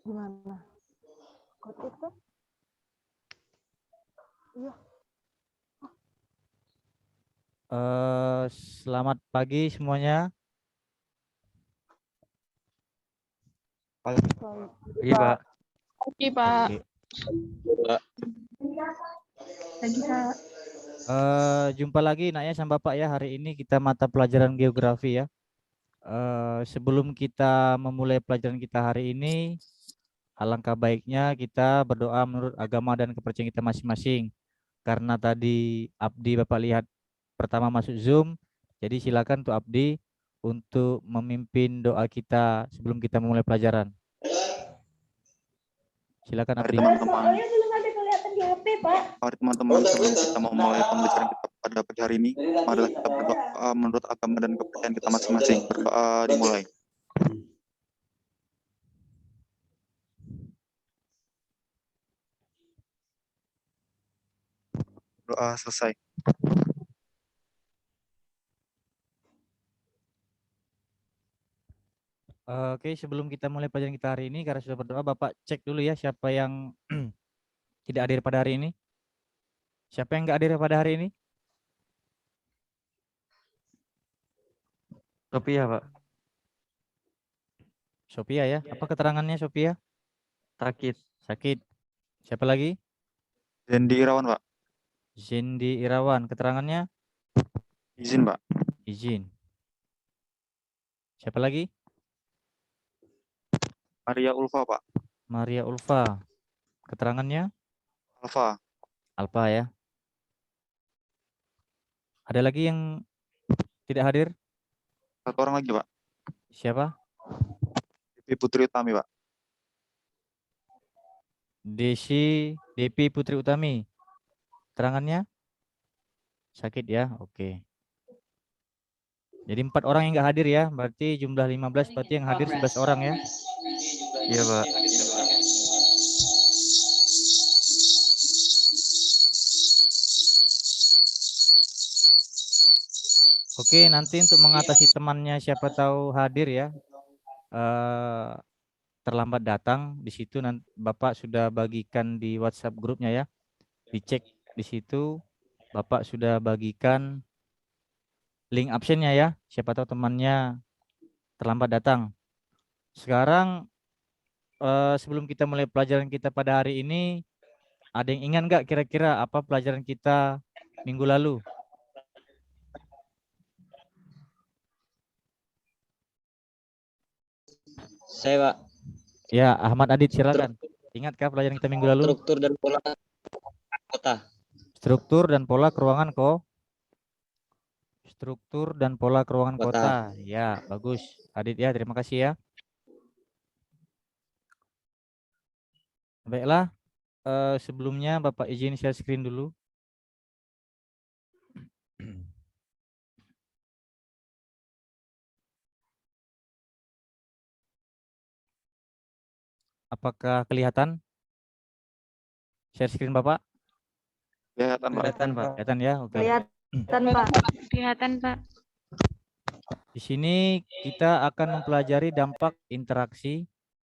Gimana? Kutip tuh? Iya. Selamat pagi semuanya. Pagi, Pak. Oke, Pak. Oke. Lagi, Pak. Jumpa lagi Naya sama Bapak ya. Hari ini kita mata pelajaran geografi ya. Sebelum kita memulai pelajaran kita hari ini, alangkah baiknya kita berdoa menurut agama dan kepercayaan kita masing-masing. Karena tadi Abdi Bapak lihat pertama masuk Zoom, jadi silakan tuh Abdi untuk memimpin doa kita sebelum kita memulai pelajaran. Silakan Abdi. Soalnya belum ada kelihatan di HP, Pak. Mari teman-teman, sebelum kita memulai pembelajaran kita pada pagi hari ini, marilah kita berdoa menurut agama dan kepercayaan kita masing-masing. Berdoa dimulai. Doa selesai. Oke, sebelum kita mulai pelajaran kita hari ini, karena sudah berdoa, Bapak cek dulu ya siapa yang tidak hadir pada hari ini. Siapa yang nggak hadir pada hari ini? Sophia, Pak. Sophia ya. Apa keterangannya Sophia? Sakit. Sakit. Siapa lagi? Dendi Irawan, Pak. Zindi Irawan. Keterangannya? Izin, Pak. Izin. Siapa lagi? Maria Ulfa, Pak. Maria Ulfa. Keterangannya? Alfa. Alfa ya. Ada lagi yang tidak hadir? Satu orang lagi, Pak. Siapa? Devi Putri Utami, Pak. Devi Putri Utami. Keterangannya? Sakit ya. Oke. Jadi 4 orang yang nggak hadir ya. Berarti jumlah 15, berarti yang hadir 11 orang ya. Iya, Pak. Oke, nanti untuk mengatasi temannya siapa tahu hadir ya. Terlambat datang di situ nanti Bapak sudah bagikan di WhatsApp grupnya ya. Dicek di situ Bapak sudah bagikan link absennya ya. Siapa tahu temannya terlambat datang. Sekarang sebelum kita mulai pelajaran kita pada hari ini, ada yang ingat nggak kira-kira apa pelajaran kita minggu lalu? Saya, Pak. Ya, Ahmad Adit silakan. Ingatkah pelajaran kita minggu lalu? Struktur dan pola kota. Struktur dan pola keruangan Struktur dan pola keruangan kota. Kota. Ya, bagus. Adit ya, terima kasih ya. Baiklah, sebelumnya Bapak izin share screen dulu. Apakah kelihatan share screen Bapak? Kelihatan, Pak. Kelihatan, Pak. Kelihatan ya, oke. Kelihatan, Pak. Kelihatan, Pak. Di sini kita akan mempelajari dampak interaksi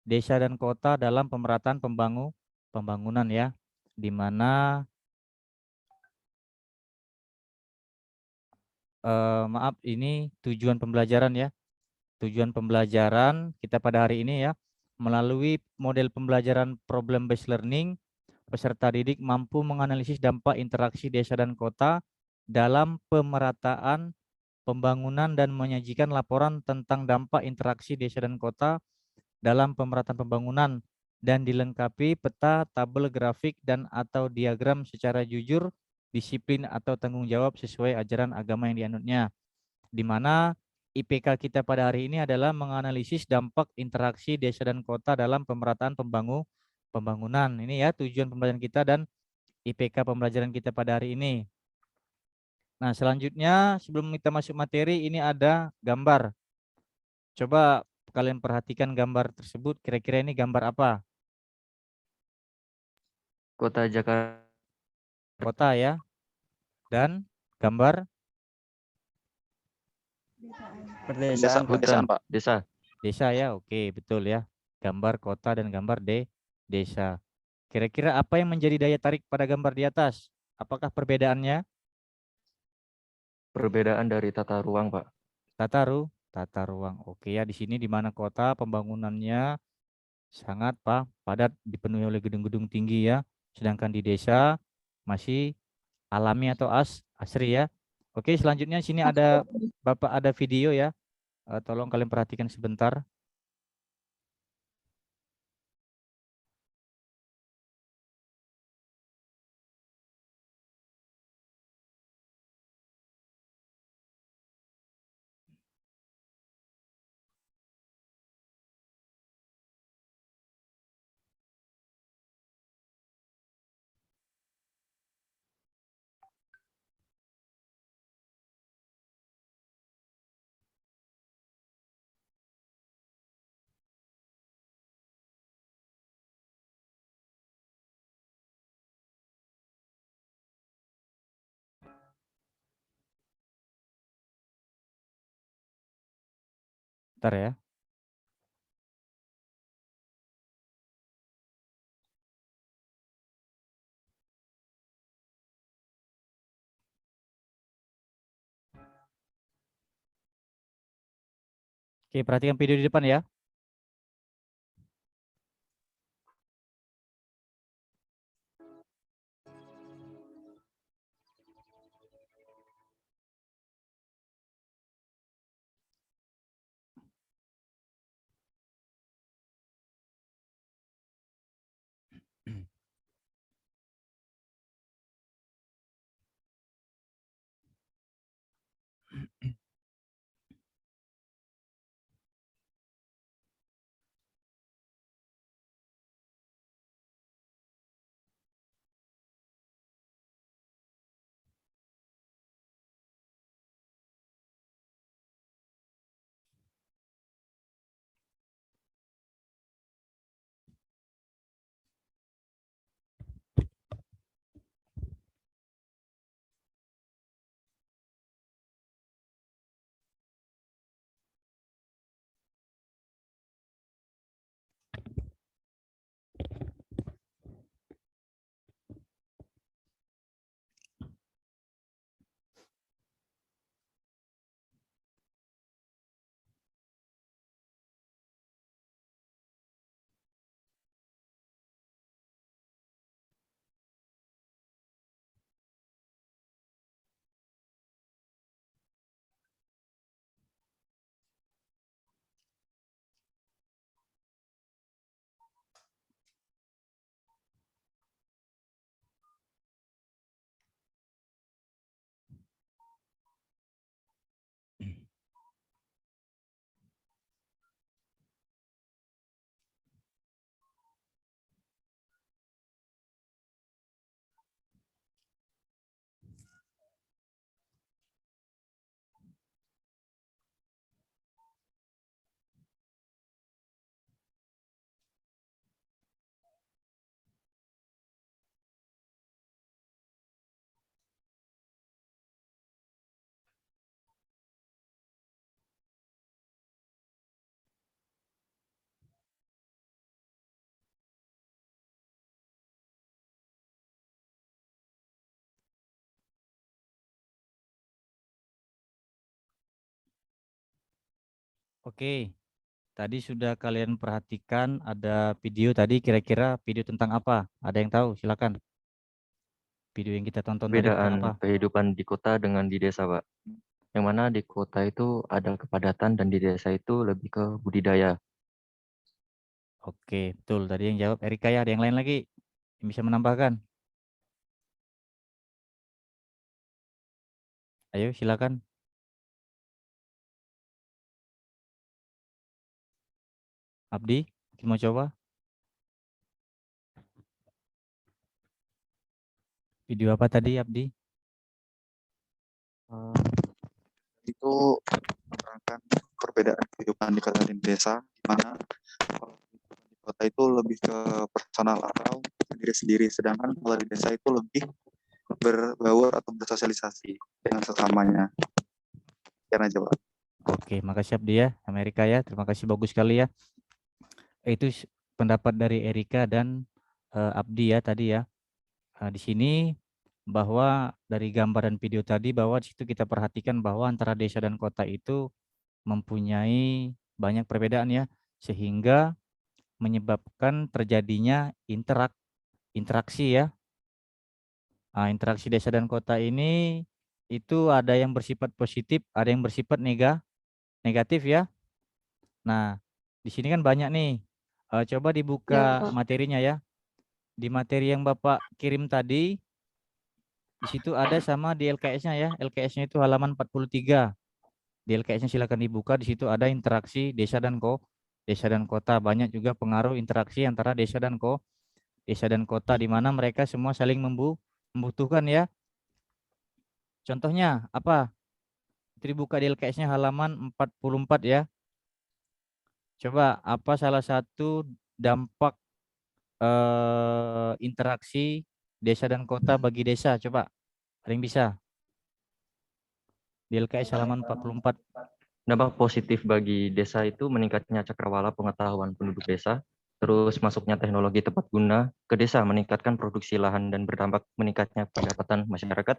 desa dan kota dalam pemerataan pembangunan ya, di mana maaf ini tujuan pembelajaran ya. Tujuan pembelajaran kita pada hari ini ya, melalui model pembelajaran problem based learning, peserta didik mampu menganalisis dampak interaksi desa dan kota dalam pemerataan pembangunan dan menyajikan laporan tentang dampak interaksi desa dan kota dalam pemerataan pembangunan dan dilengkapi peta, tabel grafik dan atau diagram secara jujur, disiplin atau tanggung jawab sesuai ajaran agama yang dianutnya. Di mana IPK kita pada hari ini adalah menganalisis dampak interaksi desa dan kota dalam pemerataan pembangunan. Ini ya tujuan pembelajaran kita dan IPK pembelajaran kita pada hari ini. Nah, selanjutnya sebelum kita masuk materi ini ada gambar. Coba kalian perhatikan gambar tersebut, kira-kira ini gambar apa? Kota Jakarta. Kota ya. Dan gambar Pedesaan, Pak. Pedesaan, Pak. Desa. Desa ya, oke, betul ya. Gambar kota dan gambar desa. Kira-kira apa yang menjadi daya tarik pada gambar di atas? Apakah perbedaannya? Perbedaan dari tata ruang, Pak. Tata ruang. Oke ya, di sini di mana kota pembangunannya sangat padat dipenuhi oleh gedung-gedung tinggi ya. Sedangkan di desa masih alami atau asri ya. Oke, selanjutnya sini ada Bapak ada video ya. Tolong kalian perhatikan sebentar. Bentar ya. Oke, perhatikan video di depan ya. Oke, tadi sudah kalian perhatikan ada video tadi kira-kira video tentang apa? Ada yang tahu? Silakan. Video yang kita tonton tadi tentang apa? Perbedaan kehidupan di kota dengan di desa, Pak. Yang mana di kota itu ada kepadatan dan di desa itu lebih ke budidaya. Oke, betul. Tadi yang jawab Erika ya. Ada yang lain lagi yang bisa menambahkan? Ayo, silakan. Abdi, mungkin mau coba? Video apa tadi, Abdi? Itu menerangkan perbedaan kehidupan di kota dan desa, di mana kalau di kota itu lebih ke personal atau sendiri-sendiri, sedangkan kalau di desa itu lebih berbaur atau bersosialisasi dengan sesamanya. Karena aja, Pak. Oke, makasih Abdi ya, Amerika ya. Terima kasih, bagus sekali ya. Itu pendapat dari Erika dan Abdi ya tadi ya. Di sini bahwa dari gambar dan video tadi bahwa di situ kita perhatikan bahwa antara desa dan kota itu mempunyai banyak perbedaan ya, sehingga menyebabkan terjadinya interaksi ya. Interaksi desa dan kota ini itu ada yang bersifat positif, ada yang bersifat negatif ya. Nah, di sini kan banyak nih. Coba dibuka Pak. materinya ya. Di materi yang Bapak kirim tadi, di situ ada sama di LKS-nya ya. LKS-nya itu halaman 43. Di LKS-nya silakan dibuka. Di situ ada interaksi desa dan kota. Banyak juga pengaruh interaksi antara desa dan kota di mana mereka semua saling membutuhkan ya. Contohnya apa? Dibuka di LKS-nya halaman 44 ya. Coba apa salah satu dampak interaksi desa dan kota bagi desa? Coba ada yang bisa? Di LKS halaman 44. Dampak positif bagi desa itu meningkatnya cakrawala pengetahuan penduduk desa, terus masuknya teknologi tepat guna ke desa meningkatkan produksi lahan dan berdampak meningkatnya pendapatan masyarakat,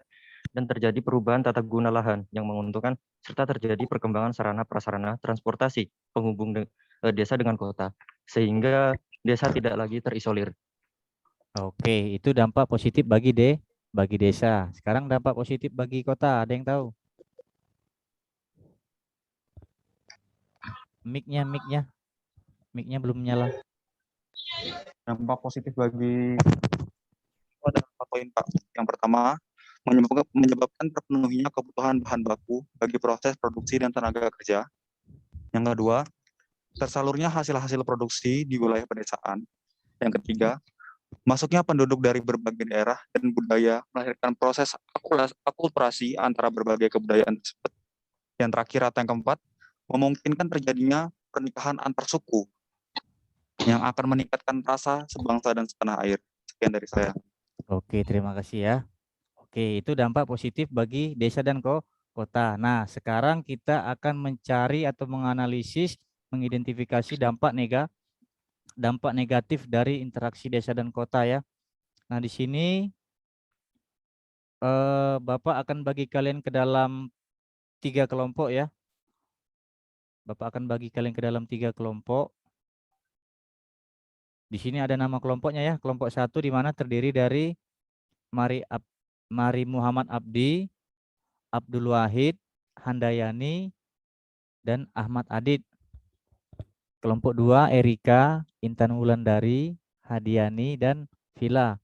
dan terjadi perubahan tata guna lahan yang menguntungkan, serta terjadi perkembangan sarana prasarana transportasi penghubung desa dengan kota, sehingga desa tidak lagi terisolir. Oke, itu dampak positif bagi desa. Sekarang dampak positif bagi kota, ada yang tahu? Mic-nya belum nyala. Dampak positif bagi itu ada 4 poin, Pak. Yang pertama, menyebabkan terpenuhinya kebutuhan bahan baku bagi proses produksi dan tenaga kerja. Yang kedua, tersalurnya hasil-hasil produksi di wilayah pedesaan. Yang ketiga, masuknya penduduk dari berbagai daerah dan budaya melahirkan proses akulturasi antara berbagai kebudayaan tersebut. Yang terakhir atau yang keempat, memungkinkan terjadinya pernikahan antar suku yang akan meningkatkan rasa sebangsa dan setanah air. Sekian dari saya. Oke, terima kasih ya. Oke, itu dampak positif bagi desa dan kota. Nah, sekarang kita akan mencari atau menganalisis, mengidentifikasi dampak negatif dari interaksi desa dan kota ya. Nah, di sini Bapak akan bagi kalian ke dalam 3 kelompok ya. Bapak akan bagi kalian ke dalam 3 kelompok. Di sini ada nama kelompoknya ya. Kelompok 1 di mana terdiri dari Mari Muhammad Abdi, Abdul Wahid, Handayani, dan Ahmad Adit. Kelompok 2 Erika, Intan Wulandari, Hadiani, dan Vila.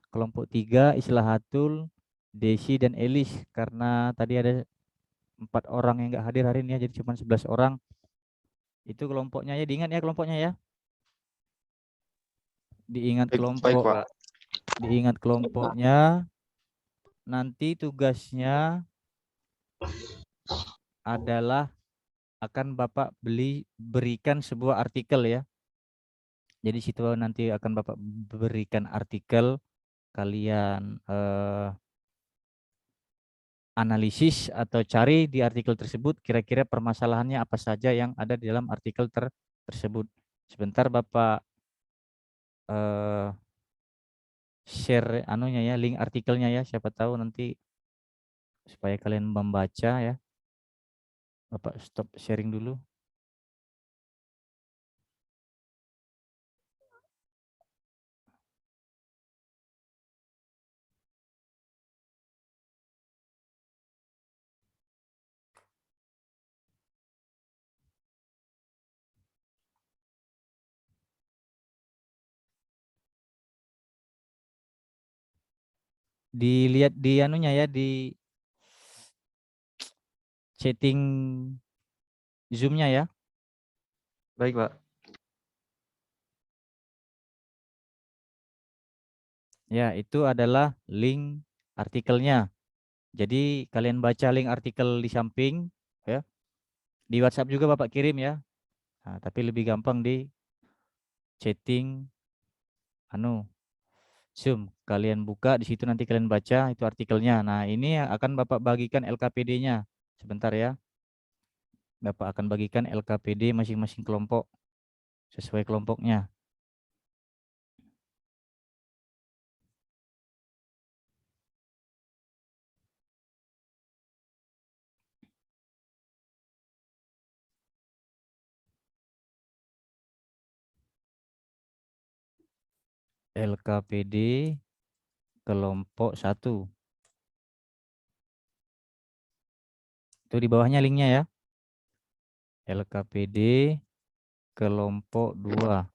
Kelompok 3 Islahatul, Desi, dan Elis. Karena tadi ada 4 orang yang nggak hadir hari ini ya, jadi cuma 11 orang. Itu kelompoknya ya, diingat ya kelompoknya ya. Baik, Pak. Diingat kelompoknya. Nanti tugasnya adalah akan Bapak berikan sebuah artikel ya. Jadi situ nanti akan Bapak berikan artikel, kalian analisis atau cari di artikel tersebut kira-kira permasalahannya apa saja yang ada di dalam artikel tersebut. Sebentar Bapak share anunya ya, link artikelnya ya, siapa tahu nanti supaya kalian membaca ya. Bapak stop sharing dulu. Dilihat di anunya ya, di chatting Zoom-nya ya. Baik, Pak. Ya, itu adalah link artikelnya. Jadi kalian baca link artikel di samping ya. Di WhatsApp juga Bapak kirim ya. Nah, tapi lebih gampang di chatting Zoom. Kalian buka di situ nanti kalian baca itu artikelnya. Nah, ini akan Bapak bagikan LKPD-nya. Sebentar ya. Bapak akan bagikan LKPD masing-masing kelompok sesuai kelompoknya. LKPD kelompok 1. Itu di bawahnya linknya ya. LKPD kelompok 2.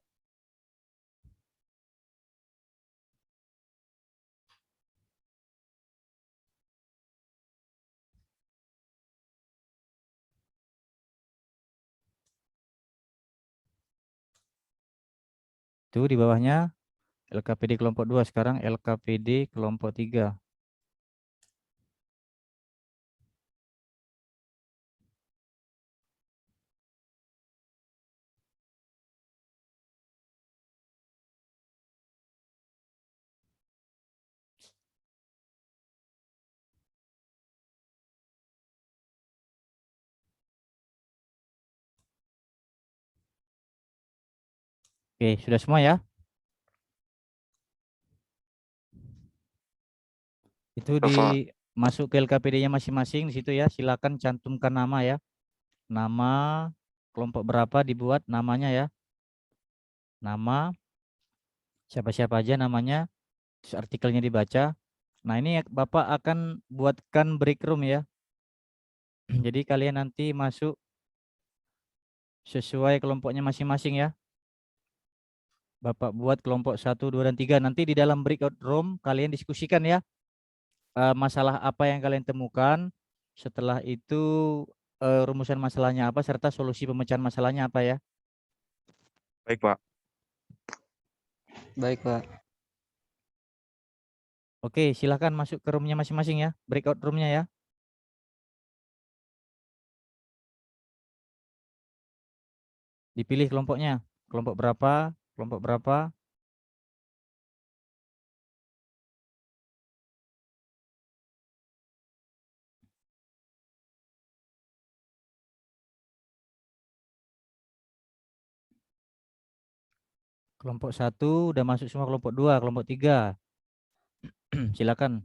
Itu di bawahnya LKPD kelompok 2. Sekarang LKPD kelompok 3. Oke, sudah semua ya? Itu Bapak. masuk ke LKPD-nya masing-masing di situ ya. Silakan cantumkan nama ya. Nama kelompok berapa dibuat namanya ya. Nama siapa-siapa aja namanya, terus artikelnya dibaca. Nah, ini Bapak akan buatkan break room ya. Jadi kalian nanti masuk sesuai kelompoknya masing-masing ya. Bapak buat kelompok 1, 2, dan 3. Nanti di dalam breakout room kalian diskusikan ya. Masalah apa yang kalian temukan. Setelah itu rumusan masalahnya apa serta solusi pemecahan masalahnya apa ya. Baik, Pak. Baik, Pak. Oke, silahkan masuk ke roomnya masing-masing ya. Breakout roomnya ya. Dipilih kelompoknya. Kelompok berapa, kelompok berapa. Kelompok 1 udah masuk semua, kelompok 2, kelompok 3. Silakan.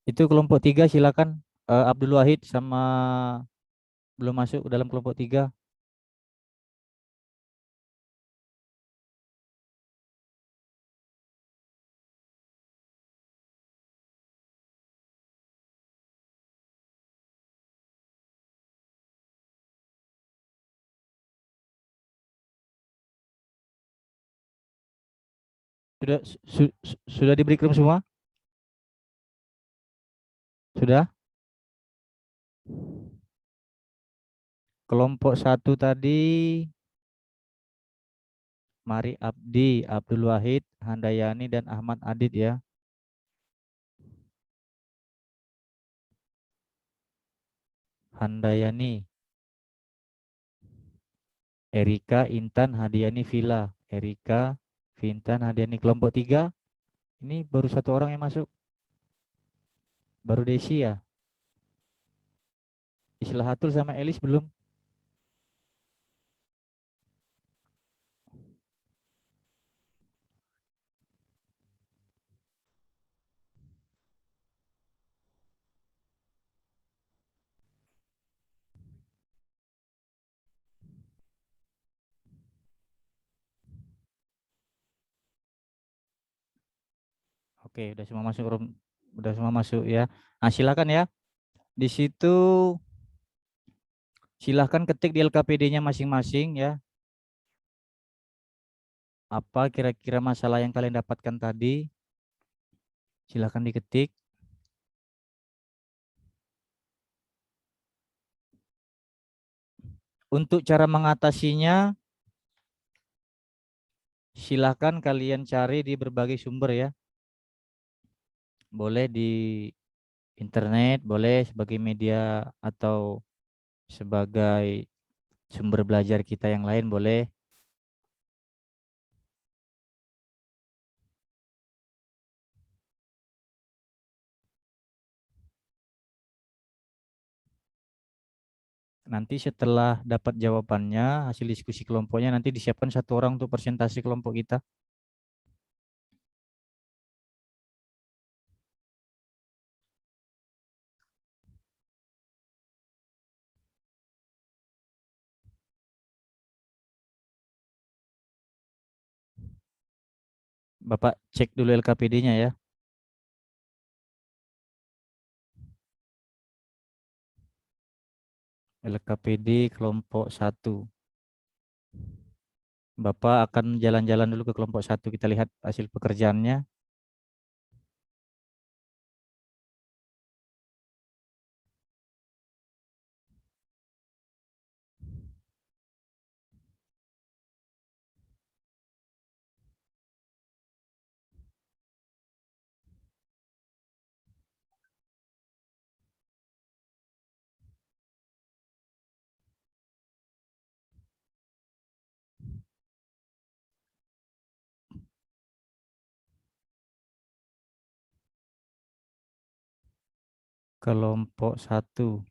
Itu kelompok 3 silakan. Abdul Wahid sama belum masuk dalam kelompok 3. Sudah di break room semua? Sudah? Kelompok 1 tadi Mari Abdi, Abdul Wahid, Handayani, dan Ahmad Adit ya. Handayani, Erika, Intan, Hadiani, Villa. Erika, Intan, Hadiani. Kelompok 3, ini baru 1 orang yang masuk. Baru Desi ya. Islahatul sama Elis belum. Oke, udah semua masuk room. Udah semua masuk ya. Nah, silakan ya. Di situ silahkan ketik di LKPD-nya masing-masing ya. Apa kira-kira masalah yang kalian dapatkan tadi? Silahkan diketik. Untuk cara mengatasinya, Silakan kalian cari di berbagai sumber ya. Boleh di internet, boleh sebagai media atau sebagai sumber belajar kita yang lain boleh. Nanti setelah dapat jawabannya, hasil diskusi kelompoknya nanti disiapkan satu orang untuk presentasi kelompok kita. Bapak cek dulu LKPD-nya ya. LKPD kelompok 1. Bapak akan jalan-jalan dulu ke kelompok 1. Kita lihat hasil pekerjaannya. Kelompok 1.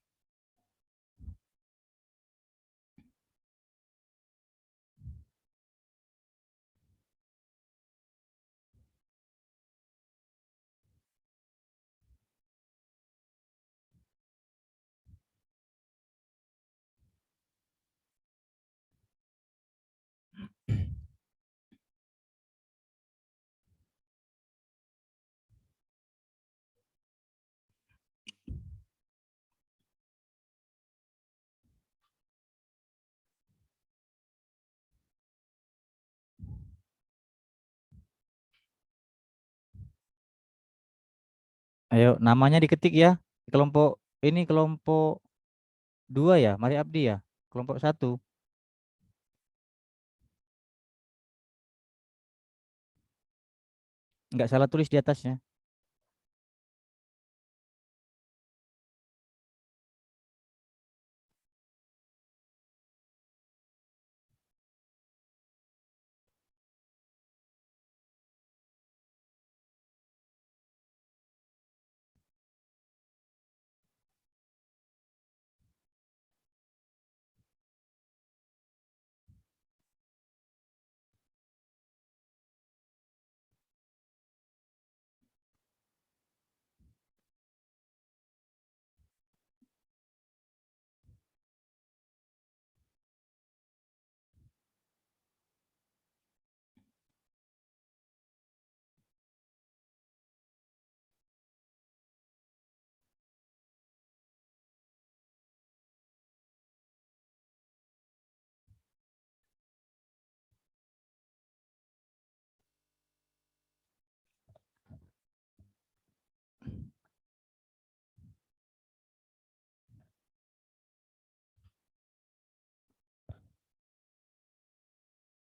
Ayo, namanya diketik ya. Kelompok ini kelompok 2 ya, Mari Abdi ya. Kelompok 1. Nggak salah tulis di atasnya.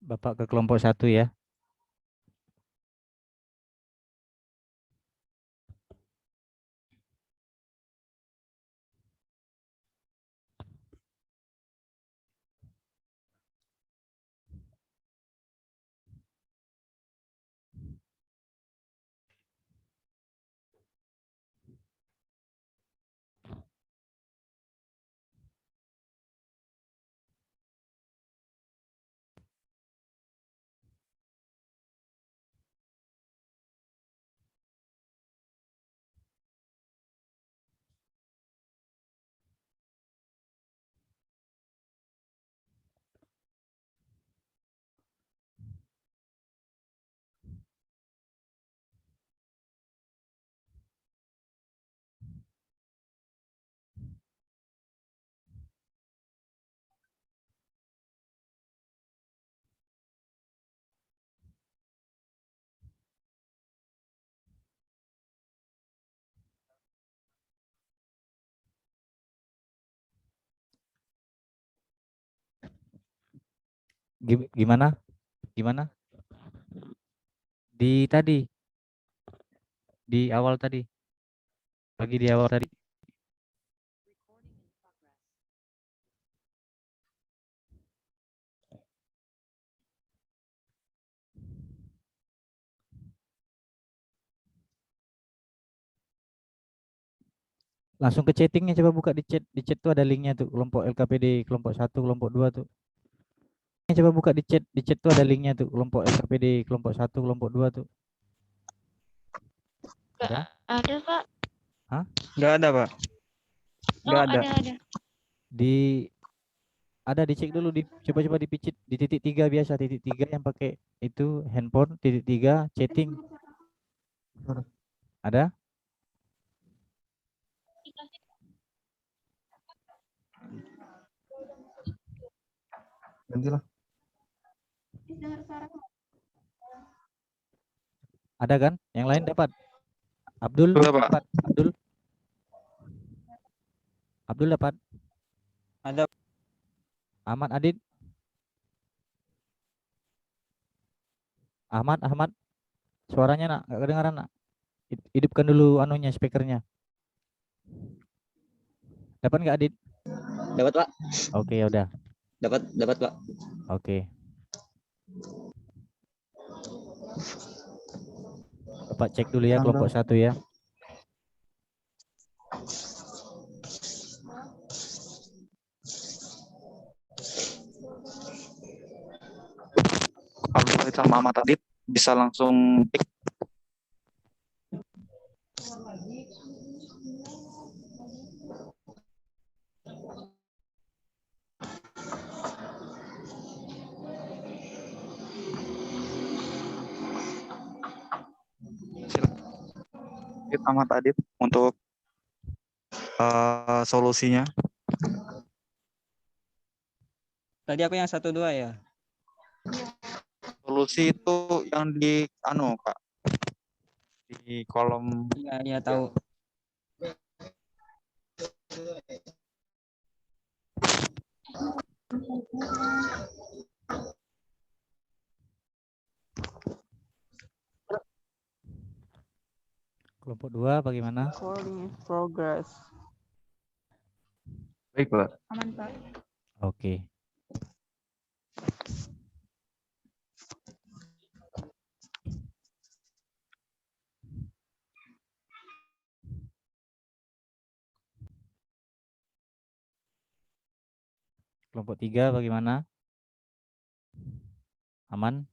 Bapak ke kelompok 1 ya. Gimana? Gimana? Di tadi, di awal tadi. Bagi di awal tadi. Langsung ke chattingnya, coba buka di chat. Di chat tuh ada linknya tuh, kelompok LKPD, kelompok 1, kelompok 2 tuh. Coba buka di chat tuh ada linknya tuh, kelompok LKPD, kelompok 1, kelompok 2 tuh. Ada? Ada, Pak. Hah? Nggak ada, Pak. Oh, Nggak ada. ada. Ada, dicek dulu, coba dipicit di titik 3 biasa, titik 3 yang pakai itu handphone, titik 3 chatting. Ada? Gantilah. Ada kan? Yang lain dapat? Abdul Sudah, Pak. dapat? Abdul dapat? Ada. Ahmad, Adit? Ahmad, suaranya nak, nggak kedengaran nak. Hidupkan dulu anunya, speakernya. Dapat nggak Adit? Dapat, Pak. Oke, ya udah. Dapat, Pak. Oke. Bapak cek dulu ya kelompok 1 ya. Kalau sama Ahmad Adit bisa langsung tik. Silakan Ahmad Adit untuk solusinya. Tadi aku yang 1-2 ya. Solusi itu yang di Kak, di kolom. Iya, tahu. Kelompok 2 bagaimana? Recording in progress. Baik, Pak. Aman, Pak. Oke. Kelompok 3 bagaimana? Aman?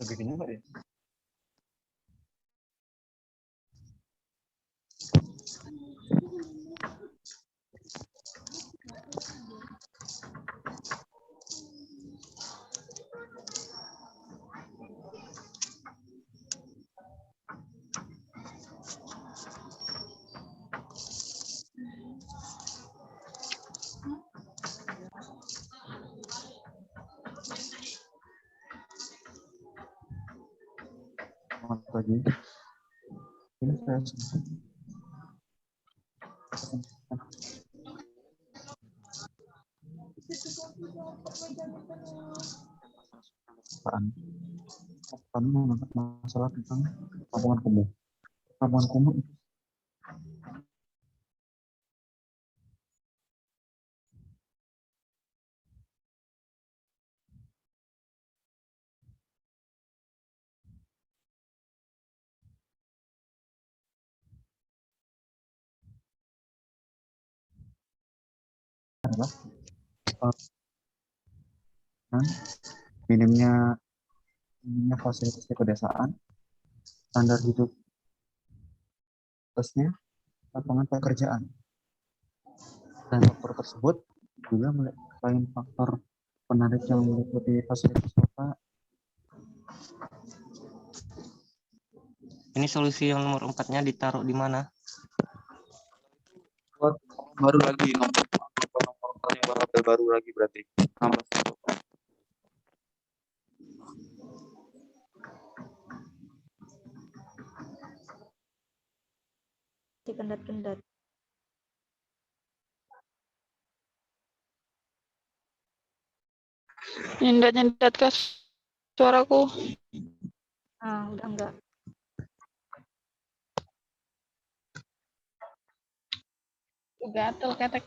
Bikinnya Pak ya? Selamat pagi. Ini saya kami mengangkat masalah tentang tabungan kumuh. Tabungan kumuh itu adalah minimnya fasilitas di pedesaan, standar hidup plusnya, lapangan pekerjaan. Dan faktor tersebut juga selain faktor penarik yang meliputi fasilitas kota, Ini solusi yang nomor 4-nya ditaruh di mana? buat baru lagi nomor yang baru lagi berarti nambah satu. Si kendat-kendat. Nyendat-nyendat ke suaraku. Ah, udah enggak. Gatel ketek.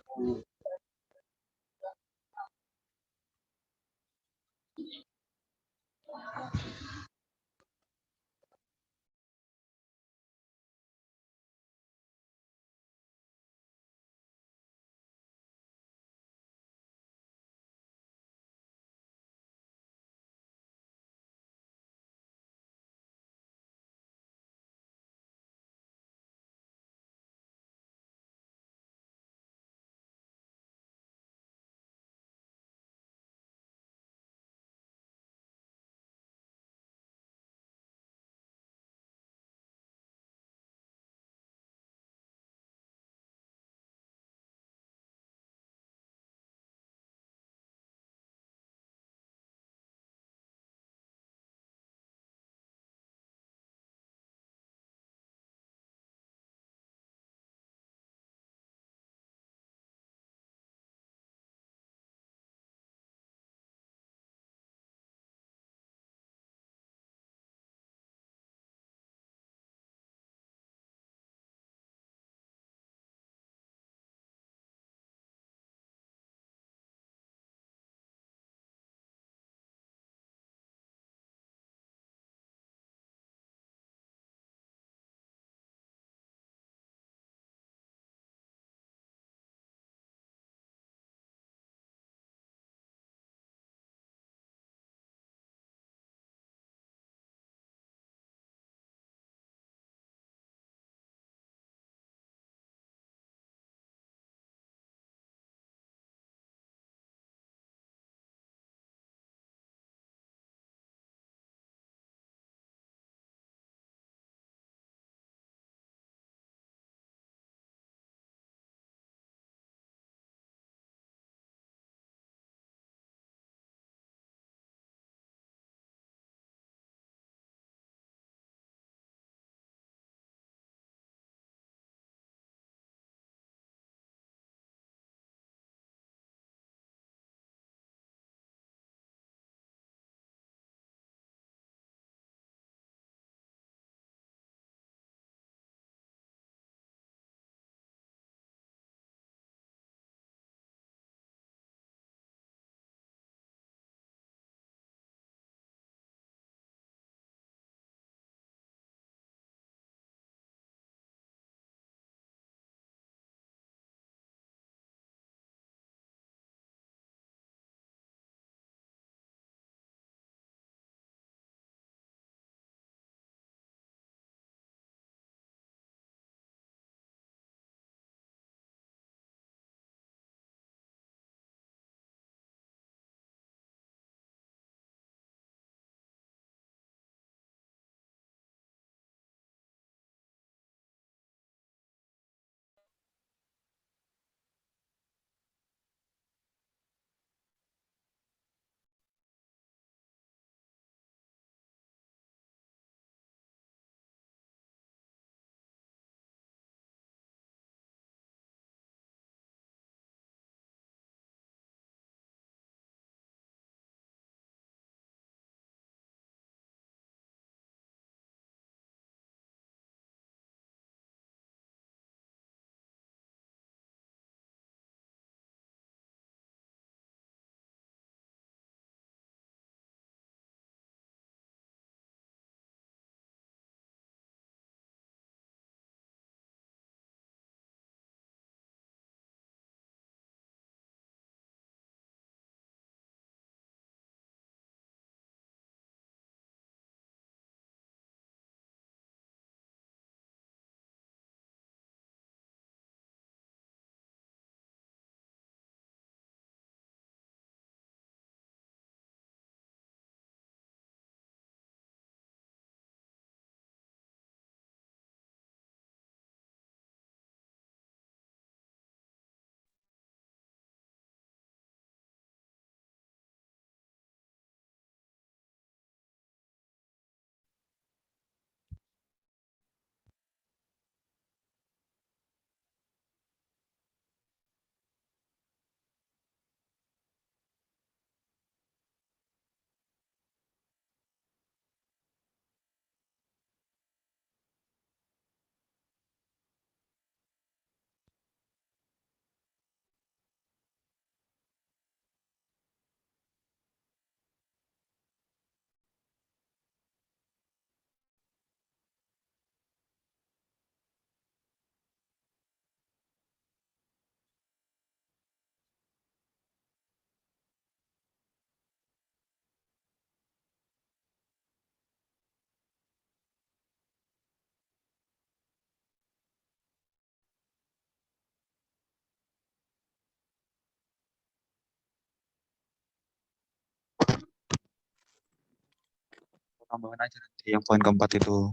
tambahan aja nanti yang poin keempat itu.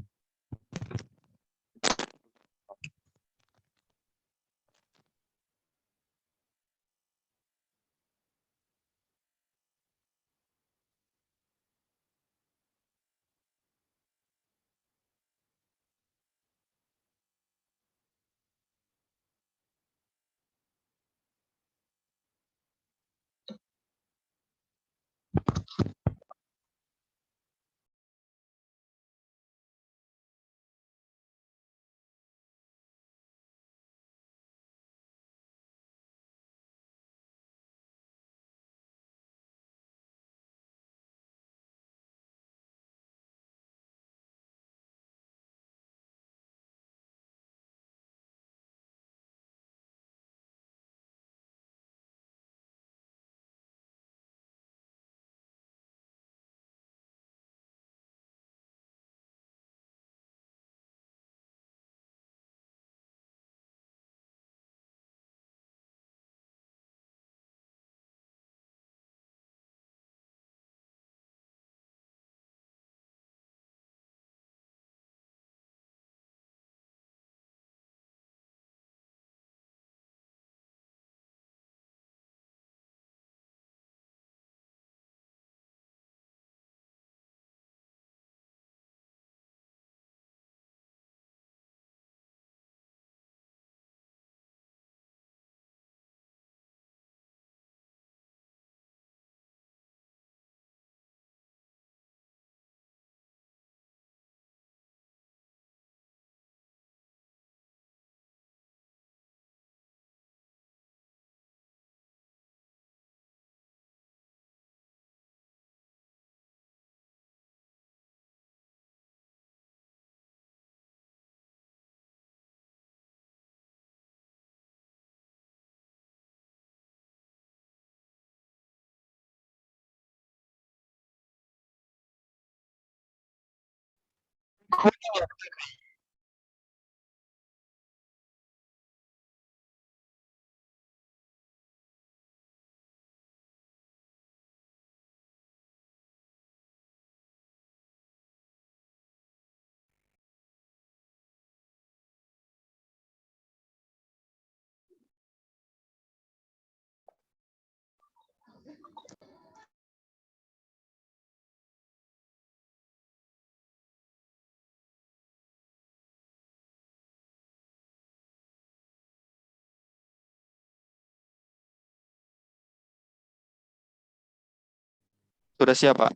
Sudah siap, Pak?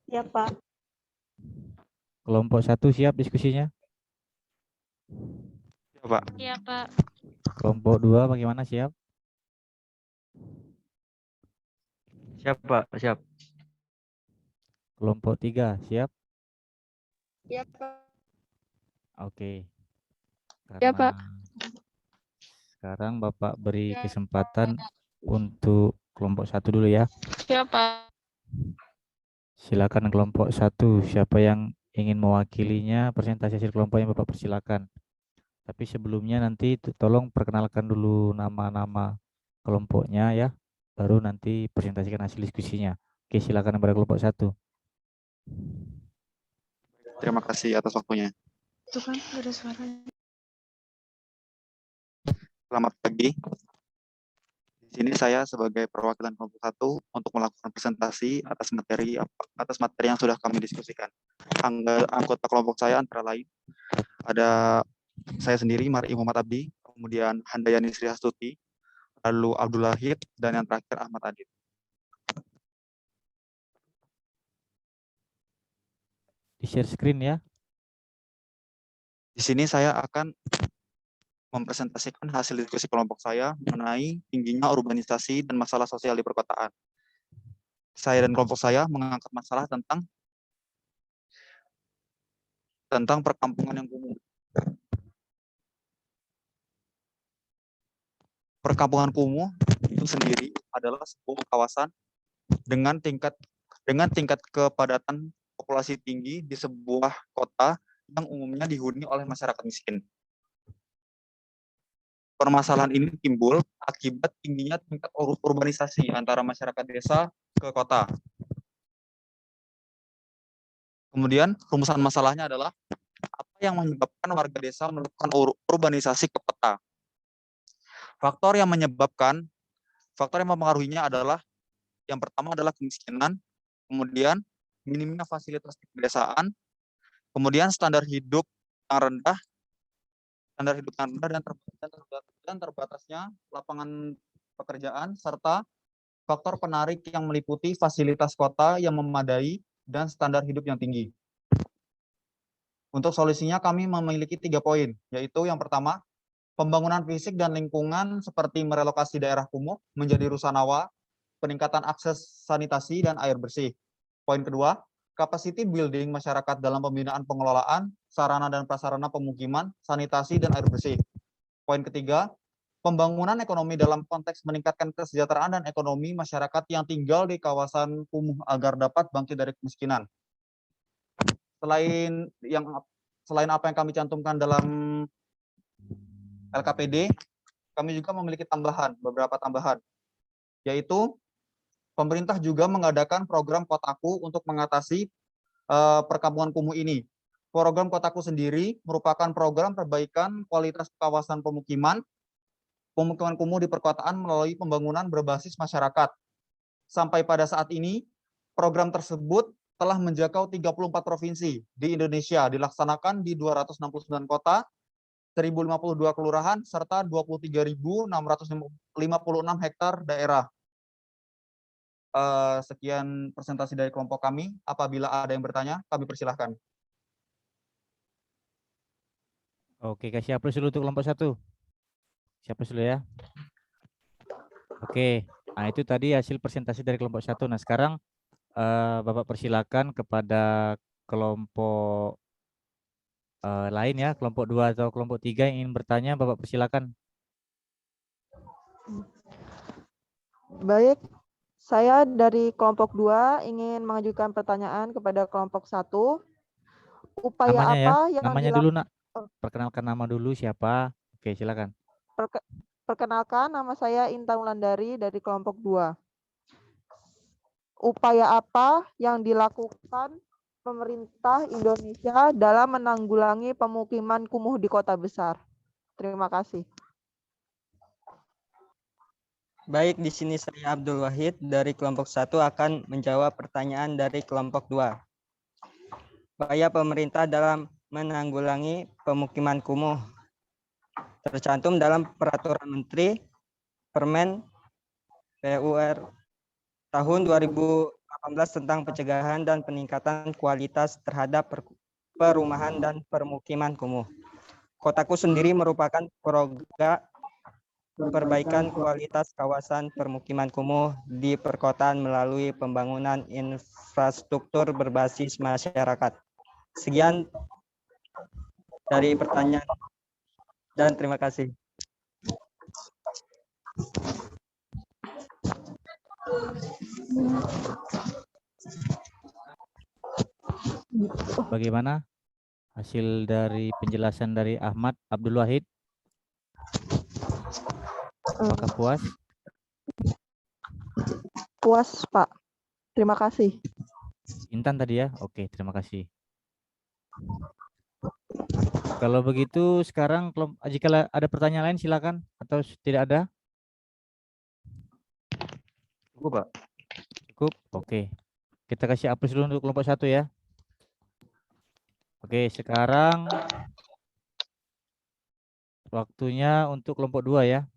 Siap, Pak. Kelompok 1 siap diskusinya? Siap, Pak. Iya, Pak. Kelompok 2 bagaimana, siap? Siap, Pak. Siap. Kelompok 3 siap? Iya, Pak. Oke. Iya, Karena Pak. sekarang Bapak beri Iya, kesempatan untuk kelompok 1 dulu ya. Iya, Pak. Silakan kelompok 1, siapa yang ingin mewakilinya, presentasi hasil kelompok yang Bapak persilakan. Tapi sebelumnya nanti tolong perkenalkan dulu nama-nama kelompoknya ya, baru nanti presentasikan hasil diskusinya. Oke, silakan kepada kelompok 1. Terima kasih atas waktunya. Itu kan ada suaranya. Selamat pagi. Di sini saya sebagai perwakilan kelompok 1 untuk melakukan presentasi atas materi yang sudah kami diskusikan. Anggota kelompok saya antara lain ada saya sendiri, Mari Muhammad Abdi, kemudian Handayani Sri Astuti, lalu Abdul Wahid, dan yang terakhir Ahmad Adit. Di share screen ya. Di sini saya akan mempresentasikan hasil diskusi kelompok saya mengenai tingginya urbanisasi dan masalah sosial di perkotaan. Saya dan kelompok saya mengangkat masalah tentang perkampungan yang kumuh. Perkampungan kumuh itu sendiri adalah sebuah kawasan dengan tingkat kepadatan populasi tinggi di sebuah kota yang umumnya dihuni oleh masyarakat miskin. Permasalahan ini timbul akibat tingginya tingkat urbanisasi antara masyarakat desa ke kota. Kemudian rumusan masalahnya adalah apa yang menyebabkan warga desa melakukan urbanisasi ke kota. Faktor yang mempengaruhinya adalah yang pertama adalah kemiskinan, kemudian minimnya fasilitas di pedesaan, kemudian standar hidup yang rendah dan terbatasnya lapangan pekerjaan, serta faktor penarik yang meliputi fasilitas kota yang memadai dan standar hidup yang tinggi. Untuk solusinya kami memiliki 3 poin, yaitu yang pertama, pembangunan fisik dan lingkungan seperti merelokasi daerah kumuh menjadi rusunawa, peningkatan akses sanitasi dan air bersih. Poin kedua, capacity building masyarakat dalam pembinaan pengelolaan, sarana dan prasarana pemukiman, sanitasi, dan air bersih. Poin ketiga, pembangunan ekonomi dalam konteks meningkatkan kesejahteraan dan ekonomi masyarakat yang tinggal di kawasan kumuh agar dapat bangkit dari kemiskinan. Selain apa yang kami cantumkan dalam LKPD, kami juga memiliki beberapa tambahan, yaitu pemerintah juga mengadakan program Kotaku untuk mengatasi perkampungan kumuh ini. Program Kotaku sendiri merupakan program perbaikan kualitas kawasan pemukiman kumuh di perkotaan melalui pembangunan berbasis masyarakat. Sampai pada saat ini, program tersebut telah menjangkau 34 provinsi di Indonesia, dilaksanakan di 269 kota, 1052 kelurahan, serta 23.656 hektar daerah. Sekian presentasi dari kelompok kami. Apabila ada yang bertanya, kami persilahkan. Oke, kasih aplaus dulu untuk kelompok 1. Siapa dulu ya? Oke, nah itu tadi hasil presentasi dari kelompok 1. Nah sekarang Bapak persilakan kepada kelompok lain ya, kelompok 2 atau kelompok 3 yang ingin bertanya, Bapak persilakan. Baik, saya dari kelompok 2 ingin mengajukan pertanyaan kepada kelompok 1. Upaya Namanya ya, apa yang namanya dulu nak. Perkenalkan nama dulu siapa. Oke, silakan. Perkenalkan, nama saya Intan Wulandari dari kelompok 2. Upaya apa yang dilakukan pemerintah Indonesia dalam menanggulangi pemukiman kumuh di kota besar? Terima kasih. Baik, di sini saya Abdul Wahid dari kelompok 1 akan menjawab pertanyaan dari kelompok 2. Upaya pemerintah dalam menanggulangi pemukiman kumuh tercantum dalam Peraturan Menteri Permen PUR tahun 2018 tentang pencegahan dan peningkatan kualitas terhadap perumahan dan permukiman kumuh. Kotaku sendiri merupakan program perbaikan kualitas kawasan permukiman kumuh di perkotaan melalui pembangunan infrastruktur berbasis masyarakat. Sekian dari pertanyaan dan terima kasih. Bagaimana hasil dari penjelasan dari Ahmad Abdul Wahid? Apakah puas? Puas, Pak. Terima kasih. Intan tadi ya? Oke, terima kasih. Kalau begitu sekarang jika ada pertanyaan lain silakan, atau tidak ada? Cukup, Pak. Cukup? Oke. Kita kasih aplaus dulu untuk kelompok 1 ya. Oke, sekarang waktunya untuk kelompok 2 ya.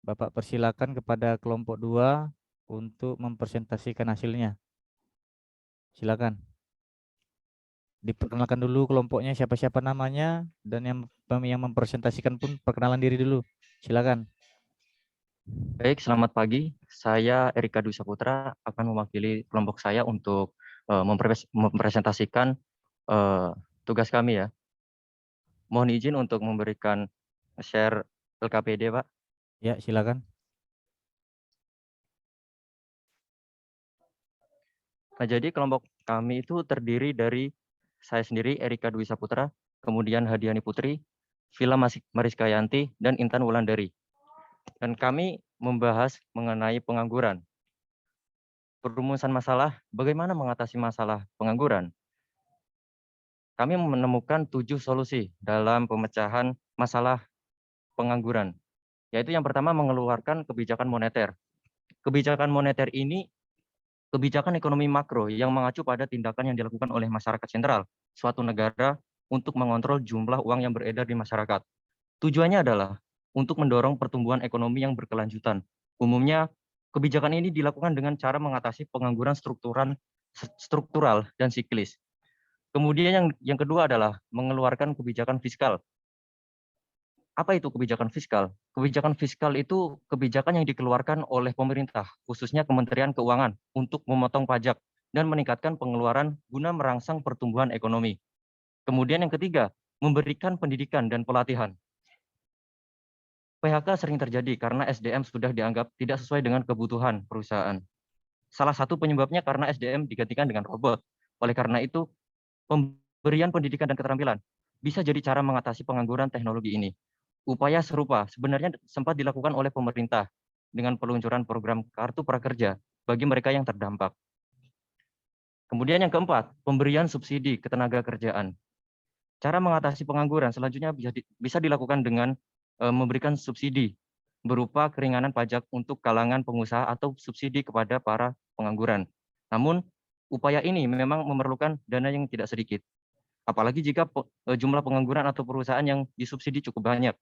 Bapak persilakan kepada kelompok 2 untuk mempresentasikan hasilnya. Silakan. Diperkenalkan dulu kelompoknya, siapa-siapa namanya, dan yang mempresentasikan pun perkenalan diri dulu. Silakan. Baik, selamat pagi. Saya Erika Dwi Saputra akan mewakili kelompok saya untuk mempresentasikan tugas kami ya. Mohon izin untuk memberikan share LKPD, Pak. Ya, silakan. Nah, jadi kelompok kami itu terdiri dari saya sendiri, Erika Dwi Saputra, kemudian Hadiani Putri, Vila Mariska Yanti, dan Intan Wulandari. Dan kami membahas mengenai pengangguran. perumusan masalah, bagaimana mengatasi masalah pengangguran? Kami menemukan 7 solusi dalam pemecahan masalah pengangguran, yaitu yang pertama mengeluarkan kebijakan moneter. Kebijakan moneter ini kebijakan ekonomi makro yang mengacu pada tindakan yang dilakukan oleh masyarakat sentral suatu negara untuk mengontrol jumlah uang yang beredar di masyarakat. Tujuannya adalah untuk mendorong pertumbuhan ekonomi yang berkelanjutan. Umumnya, kebijakan ini dilakukan dengan cara mengatasi pengangguran struktural dan siklis. Kemudian yang kedua adalah mengeluarkan kebijakan fiskal. Apa itu kebijakan fiskal? Kebijakan fiskal itu kebijakan yang dikeluarkan oleh pemerintah, khususnya Kementerian Keuangan, untuk memotong pajak dan meningkatkan pengeluaran guna merangsang pertumbuhan ekonomi. Kemudian yang ketiga, memberikan pendidikan dan pelatihan. PHK sering terjadi karena SDM sudah dianggap tidak sesuai dengan kebutuhan perusahaan. Salah satu penyebabnya karena SDM digantikan dengan robot. Oleh karena itu, pemberian pendidikan dan keterampilan bisa jadi cara mengatasi pengangguran teknologi ini. Upaya serupa sebenarnya sempat dilakukan oleh pemerintah dengan peluncuran program Kartu Prakerja bagi mereka yang terdampak. Kemudian yang keempat, pemberian subsidi ketenaga kerjaan. Cara mengatasi pengangguran selanjutnya bisa dilakukan dengan memberikan subsidi berupa keringanan pajak untuk kalangan pengusaha atau subsidi kepada para pengangguran. Namun, upaya ini memang memerlukan dana yang tidak sedikit. Apalagi jika jumlah pengangguran atau perusahaan yang disubsidi cukup banyak.